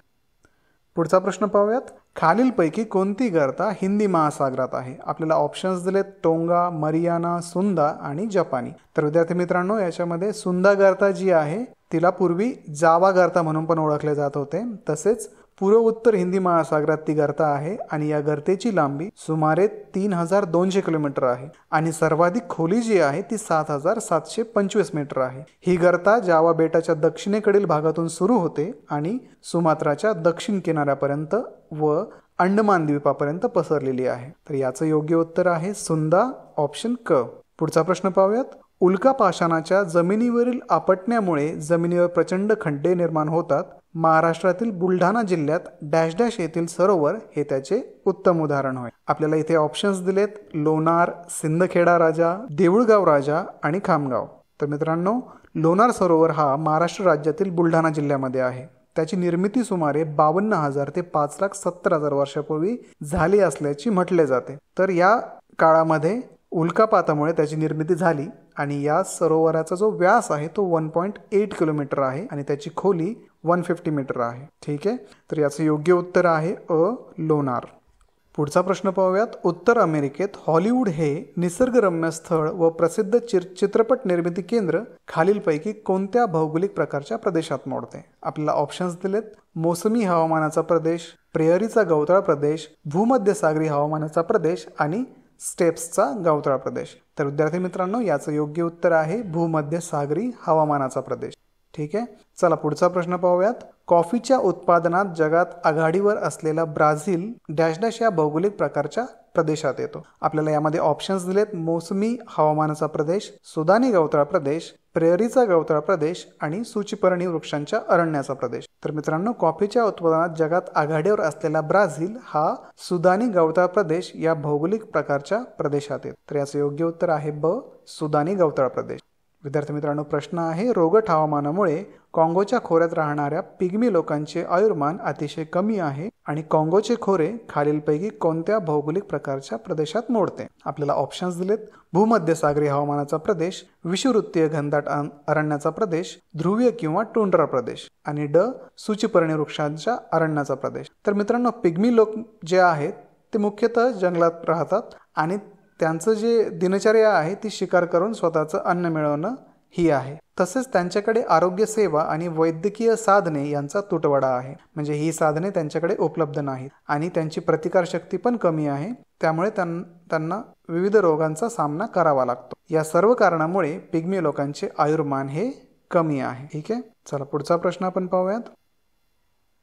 पुढचा प्रश्न पाहूयात. खालीलपैकी कोणती गर्ता हिंदी महासागरात आहे. आपल्याला ऑप्शन्स दिलेत टोंगा, मरियाना, सुंदा आणि जपानी. तर विद्यार्थी मित्रांनो, याच्यामध्ये सुंदा गर्ता जी आहे तिला पूर्वी जावा गर्ता म्हणून पण ओळखले जात होते. तसेच पूर्व उत्तर हिंदी महासागरात ती गर्ता आहे आणि या गर्तेची लांबी सुमारे 3200 किलोमीटर आहे आणि सर्वाधिक खोली जी आहे ती 7725 मीटर आहे. ही गर्ता जावा बेटाच्या दक्षिणेकडील भागातून सुरू होते आणि सुमात्राच्या दक्षिण किनाऱ्यापर्यंत व अंदमान द्वीपापर्यंत पसरलेली आहे. तर याचं योग्य उत्तर आहे सुंदा, ऑप्शन क. पुढचा प्रश्न पाहूयात. उल्कापाषाणाच्या जमिनीवरील आपटण्यामुळे जमिनीवर प्रचंड खड्डे निर्माण होतात. महाराष्ट्रातील बुलढाणा जिल्ह्यात डॅश डॅश येथील सरोवर हे त्याचे उत्तम उदाहरण होय. आपल्याला इथे ऑप्शन्स दिलेत लोणार, सिंदखेडा राजा, देऊळगाव राजा आणि खामगाव. तर मित्रांनो, लोणार सरोवर हा महाराष्ट्र राज्यातील बुलढाणा जिल्ह्यामध्ये आहे. त्याची निर्मिती सुमारे 52,000 ते 5,70,000 वर्षापूर्वी झाली असल्याची म्हटले जाते. तर या काळामध्ये उल्कापातामुळे त्याची निर्मिती झाली आणि या सरोवराचा जो व्यास आहे तो 1.8 किलोमीटर आहे आणि त्याची खोली 150 मीटर आहे. ठीक आहे, तर याचं योग्य उत्तर आहे अ, लोणार. पुढचा प्रश्न पाहूयात. उत्तर अमेरिकेत हॉलिवूड हे निसर्गरम्य स्थळ व प्रसिद्ध चित्रपट निर्मिती केंद्र खालीलपैकी कोणत्या भौगोलिक प्रकारच्या प्रदेशात मोडते. आपल्याला ऑप्शन्स दिलेत मोसमी हवामानाचा प्रदेश, प्रेयरीचा गवताळ प्रदेश, भूमध्यसागरी हवामानाचा प्रदेश आणि स्टेप्सचा गवताळ प्रदेश. तर विद्यार्थी मित्रांनो, याचं योग्य उत्तर आहे भूमध्यसागरी हवामानाचा प्रदेश. ठीक आहे, चला पुढचा प्रश्न पाहूयात. कॉफीच्या उत्पादनात जगात आघाडीवर असलेला ब्राझील डॅश डॅश या भौगोलिक प्रकारच्या प्रदेशात येतो. आपल्याला यामध्ये ऑप्शन्स दिलेत मोसमी हवामानाचा प्रदेश, सुदानी गवताळ प्रदेश, प्रेयरीचा गवताळ प्रदेश आणि सूचीपर्णी वृक्षांच्या अरण्याचा प्रदेश. तर मित्रांनो, कॉफीच्या उत्पादनात जगात आघाडीवर असलेला ब्राझील हा सुदानी गवताळ प्रदेश या भौगोलिक प्रकारच्या प्रदेशात येतो. तर याचं योग्य उत्तर आहे ब, सुदानी गवताळ प्रदेश. विद्यार्थी मित्रांनो, प्रश्न आहे रोगट हवामानामुळे काँगोच्या खोऱ्यात राहणाऱ्या पिग्मी लोकांचे आयुर्मान अतिशय कमी आहे आणि काँगोचे खोरे खालीलपैकी कोणत्या भौगोलिक प्रकारच्या प्रदेशात मोडते. आपल्याला ऑप्शन्स दिलेत भूमध्यसागरी हवामानाचा प्रदेश, विषुववृत्तीय घनदाट अरण्याचा प्रदेश, ध्रुवीय किंवा टुंड्रा प्रदेश आणि ड, सूचीपर्णी वृक्षांच्या अरण्याचा प्रदेश. तर मित्रांनो, पिग्मी लोक जे आहेत ते मुख्यतः जंगलात राहतात आणि त्यांचं जे दिनचर्या आहे ती शिकार करून स्वतःचं अन्न मिळवणं ही आहे. तसेच त्यांच्याकडे आरोग्य सेवा आणि वैद्यकीय साधने यांचा तुटवडा आहे. म्हणजे ही साधने त्यांच्याकडे उपलब्ध नाहीत आणि त्यांची प्रतिकारशक्ती पण कमी आहे. त्यामुळे त्यांना विविध रोगांचा सामना करावा लागतो. या सर्व कारणामुळे पिग्मी लोकांचे आयुर्मान हे कमी आहे. ठीक आहे, चला पुढचा प्रश्न आपण पाहूयात.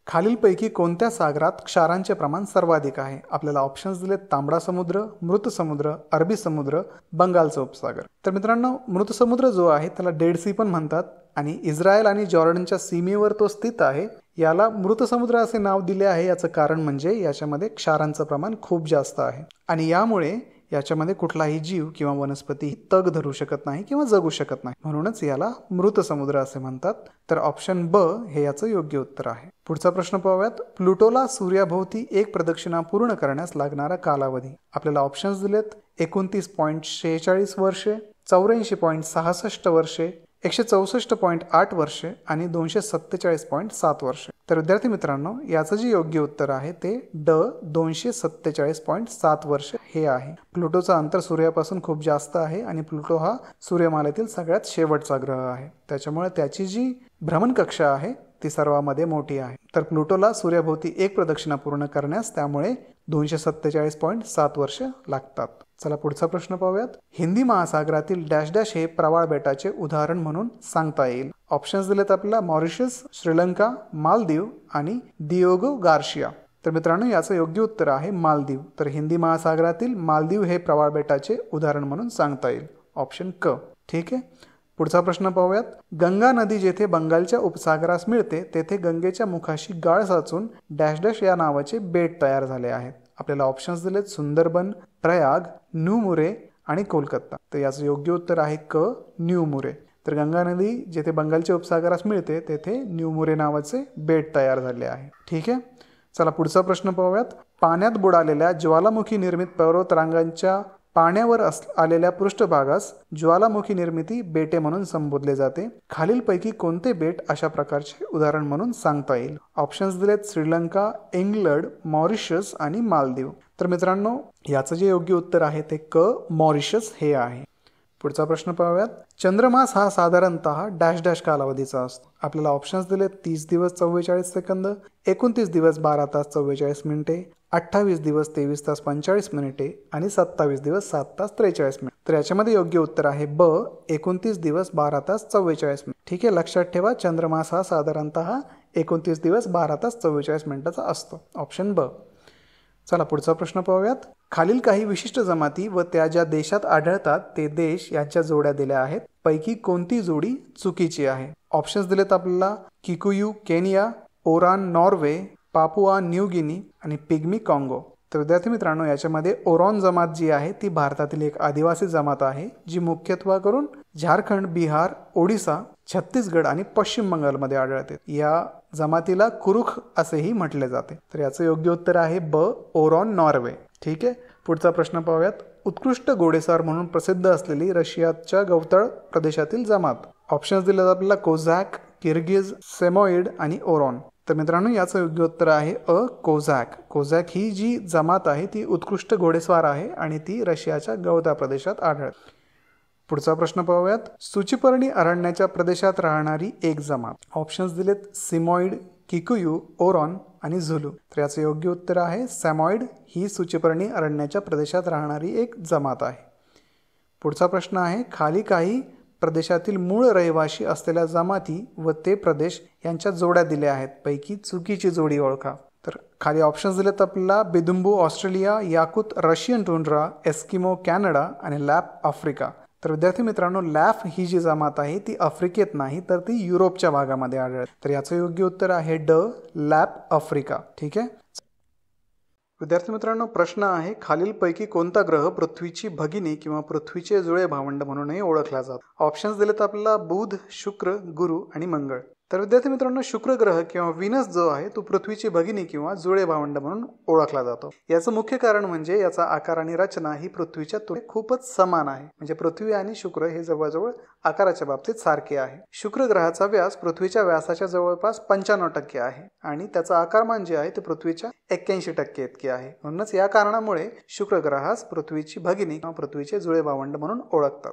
खालीलपैकी कोणत्या सागरात क्षारांचे प्रमाण सर्वाधिक आहे. आपल्याला ऑप्शन्स दिलेत तांबडा समुद्र, मृत समुद्र, अरबी समुद्र, बंगालचा उपसागर. तर मित्रांनो, मृत समुद्र जो आहे त्याला डेड सी पण म्हणतात आणि इस्रायल आणि जॉर्डनच्या सीमेवर तो स्थित आहे. याला मृत समुद्र असे नाव दिले आहे. याचं कारण म्हणजे याच्यामध्ये क्षारांचं प्रमाण खूप जास्त आहे आणि यामुळे याच्यामध्ये कुठलाही जीव किंवा वनस्पती तग धरू शकत नाही किंवा जगू शकत नाही, म्हणूनच याला मृत समुद्र असे म्हणतात. तर ऑप्शन ब हे याचं योग्य उत्तर आहे. पुढचा प्रश्न पाहूयात. प्लुटोला सूर्याभोवती एक प्रदक्षिणा पूर्ण करण्यास लागणारा कालावधी. आपल्याला ऑप्शन्स दिलेत 29.46 वर्षे, 84.66 वर्षे, 164.8 वर्षे आणि 247.7 वर्षे. तर विद्यार्थी मित्रांनो, याचं जे योग्य उत्तर आहे ते ड, 247.7 वर्ष हे आहे. प्लुटोचं अंतर सूर्यापासून खूप जास्त आहे आणि प्लुटो हा सूर्यमालेतील सगळ्यात शेवटचा ग्रह आहे. त्याच्यामुळे त्याची जी भ्रमणकक्षा आहे ती सर्वांमध्ये मोठी आहे. तर प्लुटोला सूर्याभोवती एक प्रदक्षिणा पूर्ण करण्यास त्यामुळे 247.7 वर्ष लागतात. चला पुढचा प्रश्न पाहूयात. हिंदी महासागरातील डॅश डॅश हे प्रवाळ बेटाचे उदाहरण म्हणून सांगता येईल. ऑप्शन्स दिलेत आपल्याला मॉरिशस, श्रीलंका, मालदीव आणि डियोगो गार्शिया. तर मित्रांनो याचं योग्य उत्तर आहे मालदीव. तर हिंदी महासागरातील मालदीव हे प्रवाळ बेटाचे उदाहरण म्हणून सांगता येईल. ऑप्शन क. ठीक आहे. पुढचा प्रश्न पाहूयात. गंगा नदी जेथे बंगालच्या उपसागरास मिळते तेथे गंगेच्या मुखाशी गाळ साचून डॅश डॅश या नावाचे बेट तयार झाले आहेत. आपल्याला ऑप्शन्स दिलेत सुंदरबन, प्रयाग, न्यू मुरे आणि कोलकाता. तर याचं योग्य उत्तर आहे क. न्यू मुरे. तर गंगा नदी जेथे बंगालच्या उपसागरास मिळते तेथे न्यू मुरे नावाचे बेट तयार झाले आहे. ठीक आहे. चला पुढचा प्रश्न पाहूयात. पाण्यात बुडालेल्या ज्वालामुखी निर्मित पर्वतरांगांच्या पाण्यावर आलेल्या पृष्ठभागास ज्वालामुखी निर्मिती बेटे म्हणून संबोधले जाते. खालीलपैकी कोणते बेट अशा प्रकारचे उदाहरण म्हणून सांगता येईल. ऑप्शन्स दिलेत श्रीलंका, इंग्लंड, मॉरिशस आणि मालदीव. तर मित्रांनो याचं जे योग्य उत्तर आहे ते क. मॉरिशस हे आहे. पुढचा प्रश्न पाहूयात. चंद्रमास हा साधारणतः डॅश डॅश कालावधीचा असतो. आपल्याला ऑप्शन्स दिलेत 30 दिवस 44 सेकंद, 29 दिवस 12 तास 44 मिनिटे, 28 दिवस 23 तास 45 मिनिटे आणि 27 दिवस 7 तास 43 मिनिट. तर याच्यामध्ये योग्य उत्तर आहे ब. 29 दिवस 12 तास 44 मिनिट. ठीक आहे. लक्षात ठेवा चंद्रमास हा साधारणतः 29 दिवस 12 तास 44 मिनिटाचा असतो. ऑप्शन ब. चला पुढचा प्रश्न पाहूयात. खालील काही विशिष्ट जमाती व त्या ज्या देशात आढळतात ते देश यांच्या जोड्या दिल्या आहेत. पैकी कोणती जोडी चुकीची आहे. ऑप्शन्स दिलेत आपल्याला Kikuyu Kenya, Ouran Norway, Papua New Guinea आणि पिग्मी काँगो. तर विद्यार्थी मित्रांनो याच्यामध्ये ओरॉन जमात जी आहे ती भारतातील एक आदिवासी जमात आहे जी मुख्यत्वे करून झारखंड, बिहार, ओडिसा, छत्तीसगड आणि पश्चिम बंगालमध्ये आढळते. या जमातीला कुरुख असेही म्हटले जाते. तर याचं योग्य उत्तर आहे ब. ओरॉन नॉर्वे. ठीक आहे. पुढचा प्रश्न पाहूयात. उत्कृष्ट घोडेस्वार म्हणून प्रसिद्ध असलेली रशियाच्या गवताळ प्रदेशातील जमात. ऑप्शन्स दिले आपल्याला कोझॅक, किर्गिज, सेमॉइड आणि ओरॉन. तर मित्रांनो याचं योग्य उत्तर आहे अ. कोझॅक. कोझॅक ही जी जमात आहे ती उत्कृष्ट घोडेस्वार आहे आणि ती रशियाच्या गवताळ प्रदेशात आढळते. पुढचा प्रश्न पाहूयात. सूचिपर्णी अरण्याच्या प्रदेशात राहणारी एक जमात. ऑप्शन्स दिलेत सिमॉइड, किकुयू, ओरॉन आणि झुलू. तर याचं योग्य उत्तर आहे सॅमॉइड ही सूचिपर्णी अरण्याच्या प्रदेशात राहणारी एक जमात आहे. पुढचा प्रश्न आहे. खाली काही प्रदेशातील मूळ रहिवाशी असलेल्या जमाती व ते प्रदेश यांच्या जोड्या दिल्या आहेत. पैकी चुकीची जोडी ओळखा. तर खाली ऑप्शन्स दिलेत आपल्याला बेदुंबू ऑस्ट्रेलिया, याकूत रशियन टुंड्रा, एस्किमो कॅनडा आणि लॅप आफ्रिका. तर विद्यार्थी मित्रांनो लॅफ ही जी जमात आहे ती आफ्रिकेत नाही तर ती युरोपच्या भागामध्ये आढळते. तर याचं योग्य उत्तर आहे ड. Lap Africa. ठीक आहे. विद्यार्थी मित्रांनो प्रश्न आहे. खालीलपैकी कोणता ग्रह पृथ्वीची भगिनी किंवा पृथ्वीचे जुळे भावंड म्हणूनही ओळखला जातो. ऑप्शन्स दिलेत आपल्याला बुध, शुक्र, गुरु आणि मंगळ. तर विद्यार्थी मित्रांनो शुक्र ग्रह किंवा व्हीनस जो आहे तो पृथ्वीची भगिनी किंवा जुळे भावंड म्हणून ओळखला जातो. याचं मुख्य कारण म्हणजे याचा आकार आणि रचना ही पृथ्वीच्या तुलनेत खूपच समान आहे. म्हणजे पृथ्वी आणि शुक्र हे जवळजवळ आकाराच्या बाबतीत सारखे आहे. शुक्र ग्रहाचा व्यास पृथ्वीच्या व्यासाच्या जवळपास 95% आहे आणि त्याचा आकारमान जे आहे ते पृथ्वीच्या 81% इतके आहे. म्हणूनच या कारणामुळे शुक्र ग्रहास पृथ्वीची भगिनी किंवा पृथ्वीचे जुळे भावंड म्हणून ओळखतात.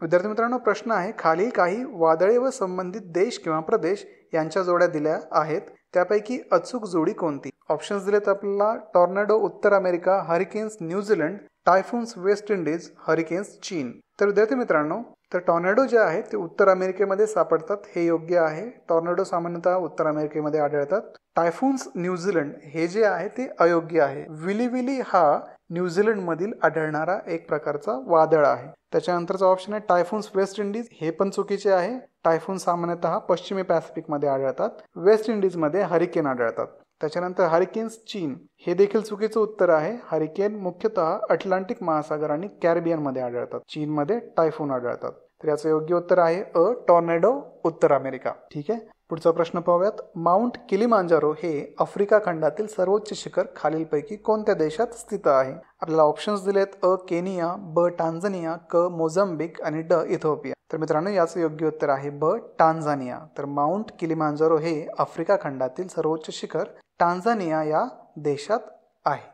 विद्यार्थी मित्रांनो प्रश्न आहे. खाली काही वादळे व संबंधित देश किंवा प्रदेश यांच्या जोड्या दिल्या आहेत. त्यापैकी अचूक जोडी कोणती. ऑप्शन्स दिलेत आपल्याला टॉर्नेडो उत्तर America, hurricanes New Zealand, typhoons West Indies, hurricanes चीन. तर विद्यार्थी मित्रांनो तर टॉर्नेडो जे आहेत ते उत्तर अमेरिकेमध्ये सापडतात हे योग्य आहे. टॉर्नेडो सामान्यतः उत्तर अमेरिकेमध्ये आढळतात. टायफून्स न्यूझीलंड हे जे आहे ते अयोग्य आहे. विली हा न्यूझीलंड मधील आढळणारा एक प्रकारचा वादळ आहे. त्याच्यानंतरचा ऑप्शन आहे टायफून्स वेस्ट इंडिज हे पण चुकीचे आहे. टायफून सामान्यतः पश्चिमी पॅसिफिक मध्ये आढळतात. वेस्ट इंडिज मध्ये हरिकेन आढळतात. त्याच्यानंतर हरिकेन्स चीन हे देखील चुकीचं उत्तर आहे. हरिकेन मुख्यतः अटलांटिक महासागर आणि कॅरिबियन मध्ये आढळतात. चीनमध्ये टायफून आढळतात. तर याचं योग्य उत्तर आहे अ. टॉर्नेडो उत्तर अमेरिका. ठीक आहे. पुढचा प्रश्न पाहूयात. माउंट किलिमांजारो हे आफ्रिका खंडातील सर्वोच्च शिखर खालीलपैकी कोणत्या देशात स्थित आहे. आपल्याला ऑप्शन्स दिलेत अ. केनिया, ब. टांझानिया, क. मोझांबिक आणि ड. इथिओपिया. तर मित्रांनो याचं योग्य उत्तर आहे ब. टांझानिया. तर माउंट किलिमांजारो हे आफ्रिका खंडातील सर्वोच्च शिखर टांझानिया या देशात आहे.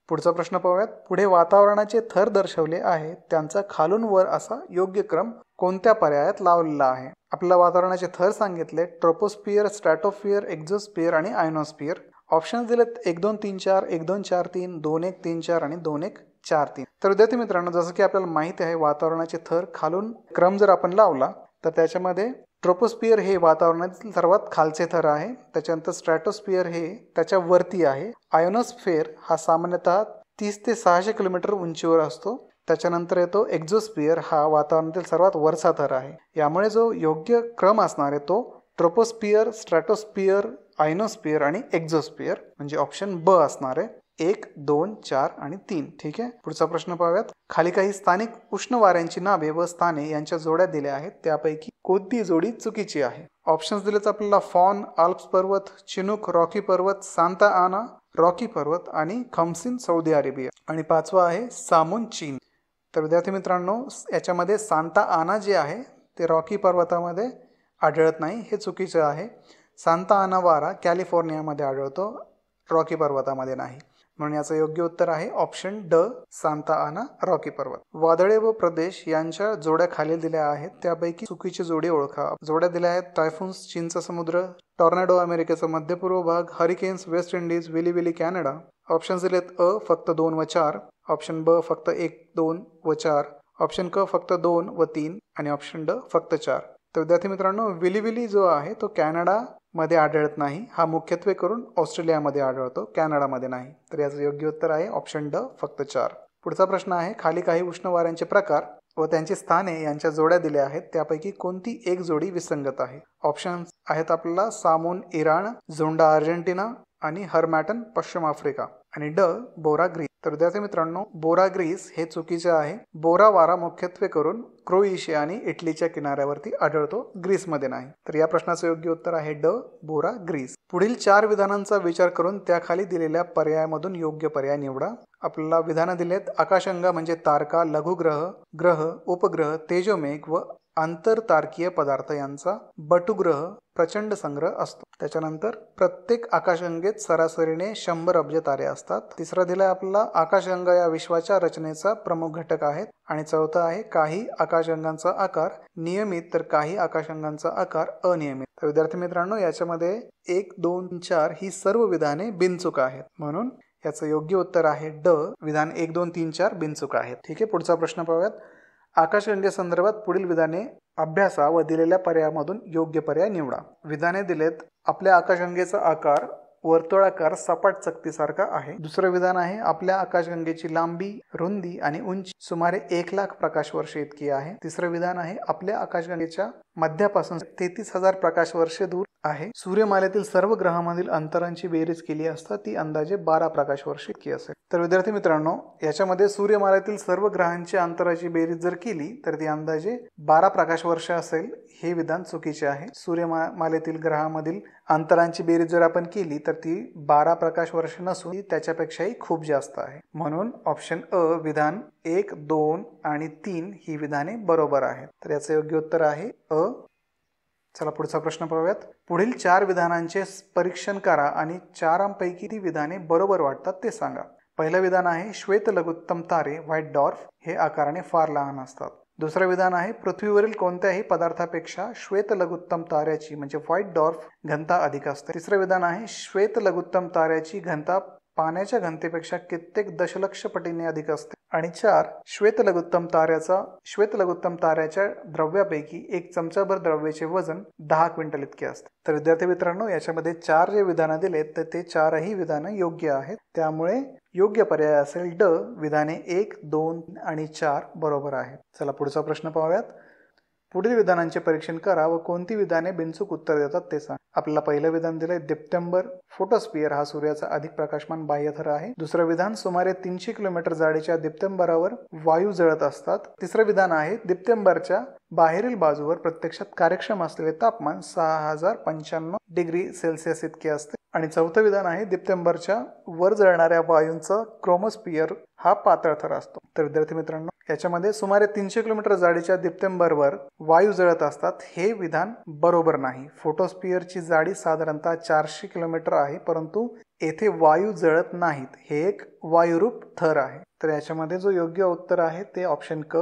पुढचा प्रश्न पाहूयात. पुढे वातावरणाचे थर दर्शवले आहेत त्यांचा खालून वर असा योग्य क्रम कोणत्या पर्यायात लावलेला आहे. आपल्याला वातावरणाचे थर सांगितले ट्रोपोस्फियर, स्ट्रॅटोस्फियर, एक्झोस्फियर आणि आयनोस्फियर. ऑप्शन्स दिलेत 1 2 3 4, 1 2 4 3, 2 1 3 4 आणि 2 1 4 3. तर विद्यार्थी मित्रांनो, जसं की आपल्याला माहिती आहे, वातावरणाचे थर खालून क्रम जर आपण लावला तर त्याच्यामध्ये ट्रोपोस्फिअर हे वातावरणातील सर्वात खालचे थर आहे. त्याच्यानंतर स्ट्रॅटोस्फिअर हे त्याच्या वरती आहे. आयोनोस्फिअर हा सामान्यतः 30 ते 600 किलोमीटर उंचीवर असतो. त्याच्यानंतर येतो एक्झोस्फिअर, हा वातावरणातील सर्वात वरचा थर आहे. यामुळे जो योग्य क्रम असणार आहे तो ट्रोपोस्फिअर, स्ट्रॅटोस्फिअर, आयनोस्फिअर आणि एक्झोस्फिअर म्हणजे ऑप्शन ब असणार आहे. 1 2 4 आणि 3. ठीक आहे. पुढचा प्रश्न पाहूयात. खाली काही स्थानिक उष्ण वाऱ्यांची नावे व स्थाने यांच्या जोड्या दिल्या आहेत. त्यापैकी कोणती जोडी चुकीची आहे? ऑप्शन्स दिलेत आपल्याला. फॉन, आल्प्स पर्वत, चिनूक, रॉकी पर्वत, सांता आना, रॉकी पर्वत आणि खमसिन, सौदी अरेबिया. आणि 5वा आहे सामून, चीन. तर विद्यार्थी मित्रांनो, याच्यामध्ये सांता आना जे आहे ते रॉकी पर्वतामध्ये आढळत नाही, हे चुकीचं आहे. सांता आना वारा कॅलिफोर्नियामध्ये आढळतो, रॉकी पर्वतामध्ये नाही. म्हणून याचं योग्य उत्तर आहे ऑप्शन ड, सांता आना, रॉकी पर्वत. वादळे व प्रदेश यांच्या जोड्या खाली दिल्या आहेत. त्यापैकी चुकीची जोडी ओळखा. जोड्या दिल्या आहेत. टायफून्स, चीनचा समुद्र, टॉर्नेडो, अमेरिकेचा मध्य पूर्व भाग, हरिकेन्स, वेस्ट इंडिज, विली विली, कॅनडा. ऑप्शन्स दिलेत. अ फक्त 2 व 4, ऑप्शन ब फक्त 1 2 व 4, ऑप्शन क फक्त 2 व 3 आणि ऑप्शन ड फक्त 4. तर विद्यार्थी मित्रांनो, विली विली जो आहे तो कॅनडा मध्ये आढळत नाही. हा मुख्यत्वे करून ऑस्ट्रेलियामध्ये आढळतो, कॅनडामध्ये नाही. तर याचं योग्य उत्तर आहे ऑप्शन ड, फक्त 4. पुढचा प्रश्न आहे. खाली काही उष्ण वाऱ्यांचे प्रकार व त्यांची स्थाने यांच्या जोड्या दिल्या आहेत. त्यापैकी कोणती एक जोडी विसंगत आहे? ऑप्शन्स आहेत आपल्याला. सामून, इराण, झोंडा, अर्जेंटिना आणि हरमॅटन, पश्चिम आफ्रिका आणि ड, बोरा, ग्रीस. तर विद्यार्थी मित्रांनो, बोरा, ग्रीस हे चुकीचे आहे. बोरा वारा मुख्यत्वे करून क्रोएशिया आणि इटलीच्या किनाऱ्यावरती आढळतो, ग्रीसमध्ये नाही. तर या प्रश्नाचं योग्य उत्तर आहे ड, बोरा, ग्रीस. पुढील 4 विधानांचा विचार करून त्याखाली दिलेल्या पर्यायामधून योग्य पर्याय निवडा. आपल्याला विधानं दिलेत. आकाशगंगा म्हणजे तारका, लघुग्रह, ग्रह, उपग्रह, तेजोमेघ व आंतरतारकीय पदार्थ यांचा बटुग्रह प्रचंड संग्रह असतो. त्याच्यानंतर प्रत्येक आकाशगंगेत सरासरीने 100 अब्ज तारे असतात. तिसरा दिलाय आपल्याला. आकाशगंगा या विश्वाच्या रचनेचा प्रमुख घटक आहेत. आणि चौथा आहे काही आकाशगंगांचा आकार नियमित तर काही आकाशगंगांचा आकार अनियमित. तर विद्यार्थी मित्रांनो, याच्यामध्ये 1 2 4 ही सर्व विधाने बिनचूक आहेत. म्हणून याचं योग्य उत्तर आहे ड, विधान 1 2 3 4 बिनचूक आहेत. ठीक आहे. पुढचा प्रश्न पाहूयात. आकाशगंगेसंदर्भात पुढील विधाने अभ्यासा व दिलेल्या पर्यायामधून योग्य पर्याय निवडा. विधाने दिलेत. आपल्या आकाशगंगेचा आकार वर्तुळाकार सपाट चकतीसारखा आहे. दुसरं विधान आहे. आपल्या आकाशगंगेची लांबी, रुंदी आणि उंची सुमारे 1,00,000 प्रकाश वर्ष इतकी आहे. तिसरं विधान आहे. आपल्या आकाशगंगेच्या मध्यापासून 33,000 प्रकाश वर्षे दूर आहे. सूर्यमालेतील सर्व ग्रहांमधील अंतरांची बेरीज केली असता ती अंदाजे 12 प्रकाश वर्ष इतकी असेल. तर विद्यार्थी मित्रांनो, याच्यामध्ये सूर्यमालेतील सर्व ग्रहांच्या अंतराची बेरीज जर केली तर ती अंदाजे 12 प्रकाश वर्ष असेल. हे विधान चुकीचे आहे. सूर्यमालेतील ग्रहांमधील अंतरांची बेरीज जर आपण केली तर ती 12 प्रकाश वर्ष नसून ती त्याच्यापेक्षाही खूप जास्त आहे. म्हणून ऑप्शन अ, विधान 1 2 आणि 3 ही विधाने बरोबर आहेत. तर याचं योग्य उत्तर आहे अ. चला पुढचा प्रश्न पाहूयात. पुढील 4 विधानांचे परीक्षण करा आणि 4पैकी ती विधाने बरोबर वाटतात ते सांगा. पहिलं विधान आहे. श्वेत लघुत्तम तारे, व्हाईट डॉर्फ, हे आकाराने फार लहान असतात. दुसरं विधान आहे. पृथ्वीवरील कोणत्याही पदार्थापेक्षा श्वेत लघुत्तम ताऱ्याची म्हणजे व्हाईट डॉर्फ घनता अधिक असते. तिसरं विधान आहे. श्वेत लघुत्तम ताऱ्याची घनता पाण्याच्या घनतेपेक्षा कित्येक दशलक्ष पटीने अधिक असते. आणि 4. श्वेत लघुत्तम ताऱ्याच्या द्रव्यापैकी 1 चमचाभर द्रव्याचे वजन 10 क्विंटल इतके असते. तर विद्यार्थी मित्रांनो, याच्यामध्ये 4 जे विधानं दिलेत तर ते 4ही विधानं योग्य आहेत. त्यामुळे योग्य पर्याय असेल ड, विधाने 1 2 आणि 4 बरोबर आहेत. चला पुढचा प्रश्न पाहूयात. पुढील विधानांचे परीक्षण करा व कोणती विधाने बिनचूक उत्तर देतात ते सांगा. आपल्याला पहिलं विधान दिलंय. दिप्तेंबर, फोटोस्फिअर हा सूर्याचा अधिक प्रकाशमान बाह्यथर आहे. दुसरं विधान. सुमारे 300 किलोमीटर जाडीच्या दिप्तेंबरावर वायू जळत असतात. तिसरं विधान आहे. दिप्तेंबरच्या बाहेरील बाजूवर प्रत्यक्षात कार्यक्षम असलेले तापमान 6095 डिग्री सेल्सिअस इतके असते. आणि चौथं विधान आहे. दिप्तेंबरच्या वर जळणाऱ्या वायूंचा क्रोमोस्फिअर हा पातळ थर असतो. तर विद्यार्थी मित्रांनो, याच्यामध्ये सुमारे 300 किलोमीटर जाडीच्या दिप्तेंबरवर वायू जळत असतात हे विधान बरोबर नाही. फोटोस्फिअरची जाडी साधारणतः 400 किलोमीटर आहे, परंतु येथे वायू जळत नाहीत. हे एक वायुरूप थर आहे. तर याच्यामध्ये जो योग्य उत्तर आहे ते ऑप्शन क,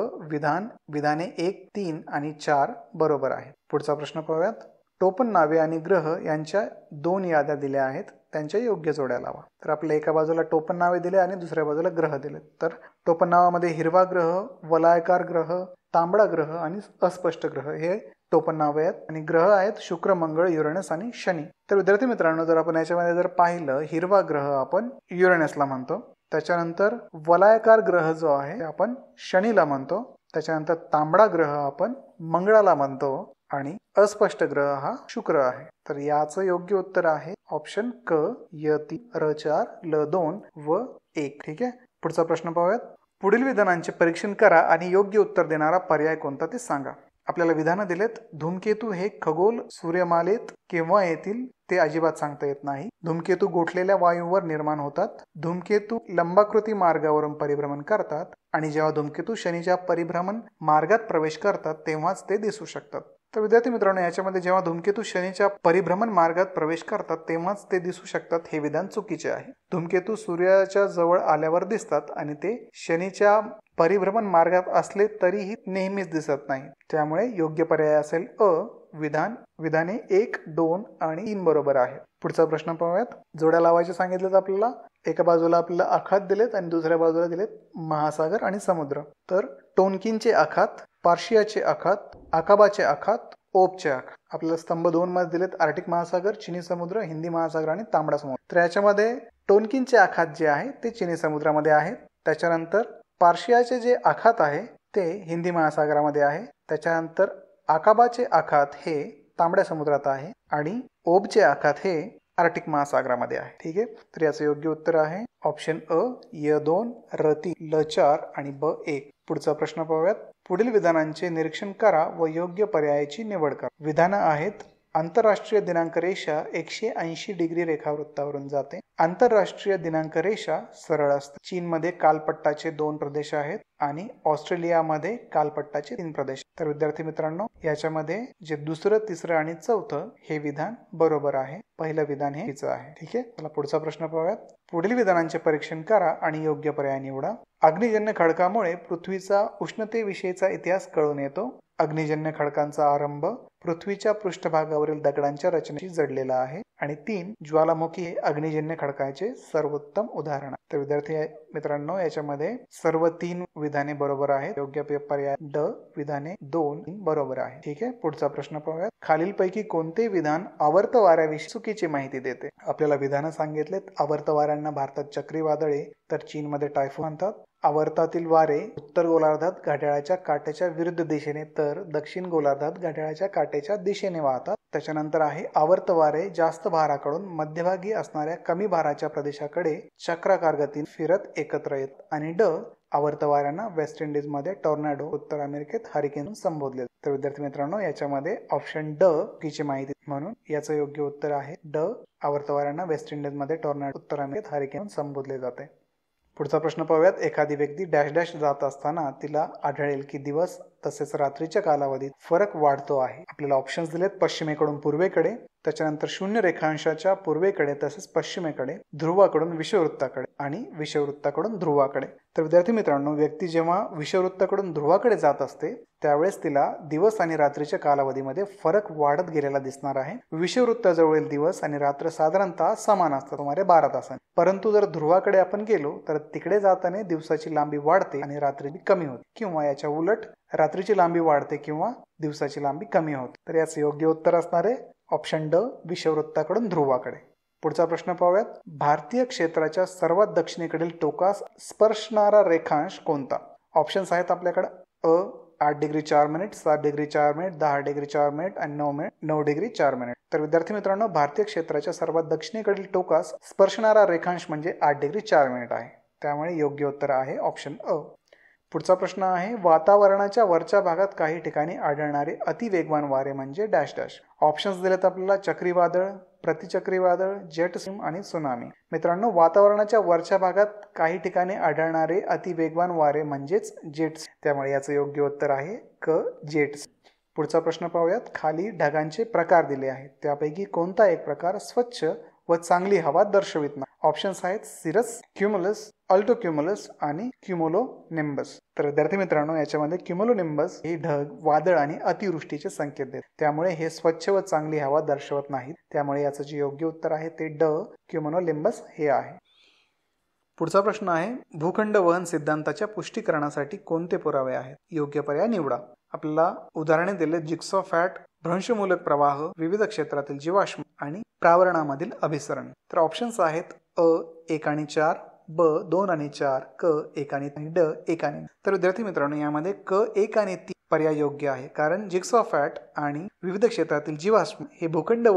विधाने 1 3 आणि 4 बरोबर आहे. पुढचा प्रश्न पाहूयात. टोपण नावे आणि ग्रह यांच्या 2 याद्या दिल्या आहेत, त्यांच्या योग्य जोड्या लावा. तर आपल्या एका बाजूला टोपण नावे दिले आणि दुसऱ्या बाजूला ग्रह दिले. तर टोपण नावामध्ये हिरवा ग्रह, वलयाकार ग्रह, तांबडा ग्रह आणि अस्पष्ट ग्रह हे टोपण नावे आहेत. आणि ग्रह आहेत शुक्र, मंगळ, युरेनस आणि शनी. तर विद्यार्थी मित्रांनो, जर आपण याच्यामध्ये जर पाहिलं, हिरवा ग्रह आपण युरेनसला म्हणतो, त्याच्यानंतर वलयाकार ग्रह जो आहे आपण शनीला म्हणतो, त्याच्यानंतर तांबडा ग्रह आपण मंगळाला म्हणतो आणि अस्पष्ट ग्रह हा शुक्र आहे. तर याचं योग्य उत्तर आहे ऑप्शन क, य3, र4, ल2 व 1. ठीक आहे. पुढचा प्रश्न पाहूयात. पुढील विधानांचे परीक्षण करा आणि योग्य उत्तर देणारा पर्याय कोणता ते सांगा. आपल्याला विधानं दिलेत. धूमकेतू हे खगोल सूर्यमालेत केव्हा येतील ते अजिबात सांगता येत नाही. धूमकेतू गोठलेल्या वायूवर निर्माण होतात. धूमकेतू लंबाकृती मार्गावरून परिभ्रमण करतात आणि जेव्हा धूमकेतू शनीच्या परिभ्रमण मार्गात प्रवेश करतात तेव्हाच ते दिसू शकतात. तर विद्यार्थी मित्रांनो, याच्यामध्ये जेव्हा धूमकेतू शनीच्या परिभ्रमण मार्गात प्रवेश करतात तेव्हाच ते दिसू शकतात हे विधान चुकीचे आहे. धूमकेतू सूर्याच्या जवळ आल्यावर दिसतात आणि ते शनीच्या परिभ्रमण मार्गात असले तरीही नेहमीच दिसत नाही. त्यामुळे योग्य पर्याय असेल अ. विधाने 1, 2 आणि 3 बरोबर आहे. पुढचा प्रश्न पाहूयात. जोड्या लावायचे सांगितलेत आपल्याला. एका बाजूला आपल्याला आखात दिलेत आणि दुसऱ्या बाजूला दिलेत महासागर आणि समुद्र. तर टोनकिनचे आखात, पार्शियाचे आखात, अकाबाचे आखात, ओबचे आखात. आपल्याला स्तंभ 2 मध्ये दिलेत आर्टिक महासागर, चिनी समुद्र, हिंदी महासागर आणि तांबडा समुद्र. तर याच्यामध्ये टोनकिनचे आखात जे आहे ते चिनी समुद्रामध्ये आहेत. त्याच्यानंतर पार्शियाचे जे आखात आहे ते हिंदी महासागरामध्ये आहे. त्याच्यानंतर अकाबाचे आखात हे तांबड्या समुद्रात आहे आणि ओबचे आखात हे आर्टिक महासागरामध्ये आहे. ठीक आहे. तर याचं योग्य उत्तर आहे ऑप्शन अ, य2, र3, ल4 आणि ब1. पुढचा प्रश्न पाहूयात. पुढील विधानांचे निरीक्षण करा व योग्य पर्यायाची निवड करा. विधानं आहेत. आंतरराष्ट्रीय दिनांक रेषा 180 डिग्री रेखावृत्तावरून जाते. आंतरराष्ट्रीय दिनांक रेषा सरळ असते. चीनमध्ये कालपट्टाचे 2 प्रदेश आहेत आणि ऑस्ट्रेलियामध्ये कालपट्टाचे 3 प्रदेश. तर विद्यार्थी मित्रांनो, याच्यामध्ये जे दुसरं, तिसरं आणि चौथं हे विधान बरोबर आहे. पहिलं विधान हे चुकीचं आहे. ठीक आहे. चला पुढचा प्रश्न पाहूयात. पुढील विधानांचे परीक्षण करा आणि योग्य पर्याय निवडा. अग्निजन्य खडकामुळे पृथ्वीचा उष्णतेविषयीचा इतिहास कळून येतो. अग्निजन्य खडकांचा आरंभ पृथ्वीच्या पृष्ठभागावरील दगडांच्या रचनेशी जडलेला आहे. आणि 3 ज्वालामुखी हे अग्निजन्य खडकाचे सर्वोत्तम उदाहरण आहे. तर विद्यार्थी मित्रांनो, याच्यामध्ये सर्व 3 विधाने बरोबर आहेत. योग्य पर्याय ड. विधाने 2 बरोबर आहे. ठीक आहे. पुढचा प्रश्न पाहूयात. खालीलपैकी कोणते विधान आवर्त वाऱ्याविषयी चुकीची माहिती देते. आपल्याला विधानं सांगितलेत. आवर्त वाऱ्यांना भारतात चक्रीवादळे तर चीनमध्ये टायफून म्हणतात. आवर्तातील वारे उत्तर गोलार्धात घड्याळाच्या काट्याच्या विरुद्ध दिशेने तर दक्षिण गोलार्धात घड्याळाच्या काट्याच्या दिशेने वाहतात. त्याच्यानंतर आहे आवर्त वारे जास्त भाराकडून मध्यभागी असणाऱ्या कमी भाराच्या प्रदेशाकडे चक्राकार गतीने फिरत एकत्र येत. आणि ड. आवर्त वाऱ्यांना वेस्ट इंडिज मध्ये टॉर्नाडो, उत्तर अमेरिकेत हरिकेन संबोधले. तर विद्यार्थी मित्रांनो, याच्यामध्ये ऑप्शन ड चुकीची माहिती, म्हणून याचं योग्य उत्तर आहे ड. आवर्त वाऱ्यांना वेस्ट इंडिज मध्ये टॉर्नाडो, उत्तर अमेरिकेत हरिकेन संबोधले जाते. पुढचा प्रश्न पाहूयात. एखादी व्यक्ती डॅश डॅश जात असताना तिला आढळेल की दिवस तसेच रात्रीच्या कालावधीत फरक वाढतो आहे. आपल्याला ऑप्शन्स दिलेत. पश्चिमेकडून पूर्वेकडे, त्याच्यानंतर 0 रेखांशाच्या पूर्वेकडे तसेच पश्चिमेकडे, ध्रुवाकडून विषुववृत्ताकडे आणि विषुववृत्ताकडून ध्रुवाकडे. तर विद्यार्थी मित्रांनो, व्यक्ती जेव्हा विषुववृत्ताकडून ध्रुवाकडे जात असते त्यावेळेस तिला दिवस आणि रात्रीच्या कालावधीमध्ये फरक वाढत गेलेला दिसणार आहे. विषुववृत्ताजवळील दिवस आणि रात्र साधारणतः समान असतात, सुमारे 12 तासांनी. परंतु जर ध्रुवाकडे आपण गेलो तर तिकडे जाताना दिवसाची लांबी वाढते आणि रात्री कमी होते, किंवा याच्या उलट रात्रीची लांबी वाढते किंवा दिवसाची लांबी कमी होते. तर याचं योग्य उत्तर असणार आहे ऑप्शन ड. विषुववृत्ताकडून ध्रुवाकडे. पुढचा प्रश्न पाहूयात. भारतीय क्षेत्राच्या सर्वात दक्षिणेकडील टोकास स्पर्शणारा रेखांश कोणता. ऑप्शन्स आहेत आपल्याकडे. अ. 8 degree 4 minute, 7 degree 4 minute, 10 degree 4 minute आणि 9 डिग्री 4 मिनिट. तर विद्यार्थी मित्रांनो, भारतीय क्षेत्राच्या सर्वात दक्षिणेकडील टोकास स्पर्शणारा रेखांश म्हणजे 8 डिग्री 4 मिनिट आहे. त्यामुळे योग्य उत्तर आहे ऑप्शन अ. पुढचा प्रश्न आहे. वातावरणाच्या वरच्या भागात काही ठिकाणी आढळणारे अतिवेगवान वारे म्हणजे डॅश डॅश. ऑप्शन्स दिलेत आपल्याला. चक्रीवादळ, प्रतिचक्रीवादळ, जेट स्ट्रीम आणि सुनामी. मित्रांनो, वातावरणाच्या वरच्या भागात काही ठिकाणी आढळणारे अतिवेगवान वारे म्हणजेच जेट्स. त्यामुळे याचं योग्य उत्तर आहे क. जेट्स. पुढचा प्रश्न पाहूयात. खाली ढगांचे प्रकार दिले आहेत, त्यापैकी कोणता एक प्रकार स्वच्छ व चांगली हवा दर्शवित नाही. ऑप्शन्स आहेत सिरस, क्युमुलस, अल्टोक्युमुलस आणि क्युमुलोनिंबस. तर विद्यार्थी मित्रांनो, याच्यामध्ये क्युमुलोनिंबस हे ढग, वादळ आणि अतिवृष्टीचे संकेत देतात. त्यामुळे हे स्वच्छ व चांगली हवा दर्शवत नाहीत. त्यामुळे याचं जे योग्य उत्तर आहे ते ड क्युमुलोनिंबस हे आहे. पुढचा प्रश्न आहे, भूखंड वहन सिद्धांताच्या पुष्टीकरणासाठी कोणते पुरावे आहेत? योग्य पर्याय निवडा. आपल्याला उदाहरणे दिले जिग्सॉ फॅट, भ्रंशमूलक प्रवाह, विविध क्षेत्रातील जीवाश्म आणि प्रावरणामधील अभिसरण. तर ऑप्शन्स आहेत अ 1 आणि 4, ब 2 आणि 4, क 1 आणि ड 1 आणि. तर विद्यार्थी मित्रांनो, यामध्ये क 1 आणि 3 पर्याय योग्य आहे, कारण जिग्सॉ फॅट आणि विविध क्षेत्रातील जीवाश्म हे भूखंड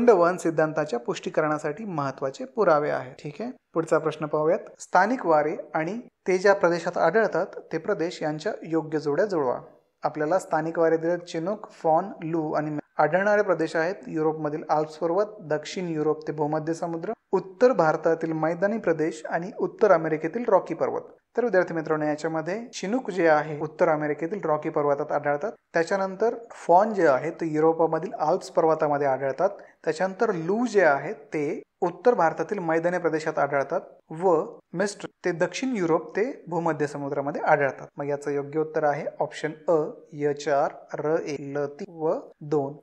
वहन सिद्धांताच्या पुष्टीकरणासाठी महत्वाचे पुरावे आहेत. ठीक आहे, पुढचा प्रश्न पाहूयात. स्थानिक वारे आणि ते ज्या प्रदेशात आढळतात ते प्रदेश यांच्या योग्य जोड्या जुळवा. आपल्याला स्थानिक वारे दिले चिनूक, फॉन, लू आणि आढळणारे प्रदेश आहेत युरोपमधील आल्प्स पर्वत, दक्षिण युरोप ते भूमध्य समुद्र, उत्तर भारतातील मैदानी प्रदेश आणि उत्तर अमेरिकेतील रॉकी पर्वत. तर विद्यार्थी मित्रांनो, याच्यामध्ये चिनूक जे आहे उत्तर अमेरिकेतील रॉकी पर्वतात आढळतात. त्याच्यानंतर फॉन जे आहे ते युरोपामधील आल्प्स पर्वतामध्ये आढळतात. त्याच्यानंतर लू जे आहे ते उत्तर भारतातील मैदानी प्रदेशात आढळतात व मिस्ट ते दक्षिण युरोप ते भूमध्य समुद्रामध्ये आढळतात. मग याचं योग्य उत्तर आहे ऑप्शन अ य4 र1 ल3 व 2.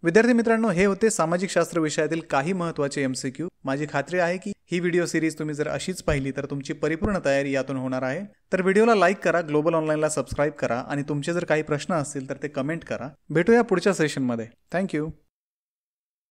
विद्यार्थी मित्रांनो, हे होते सामाजिक शास्त्र विषयातील काही महत्त्वाचे MCQ. माझी खात्री आहे की ही व्हिडिओ सिरीज तुम्ही जर अशीच पाहिली तर तुमची परिपूर्ण तयारी यातून होणार आहे. तर व्हिडिओला लाईक करा, ग्लोबल ऑनलाईनला सबस्क्राईब करा आणि तुमचे जर काही प्रश्न असतील तर ते कमेंट करा. भेटूया पुढच्या सेशनमध्ये. थँक्यू.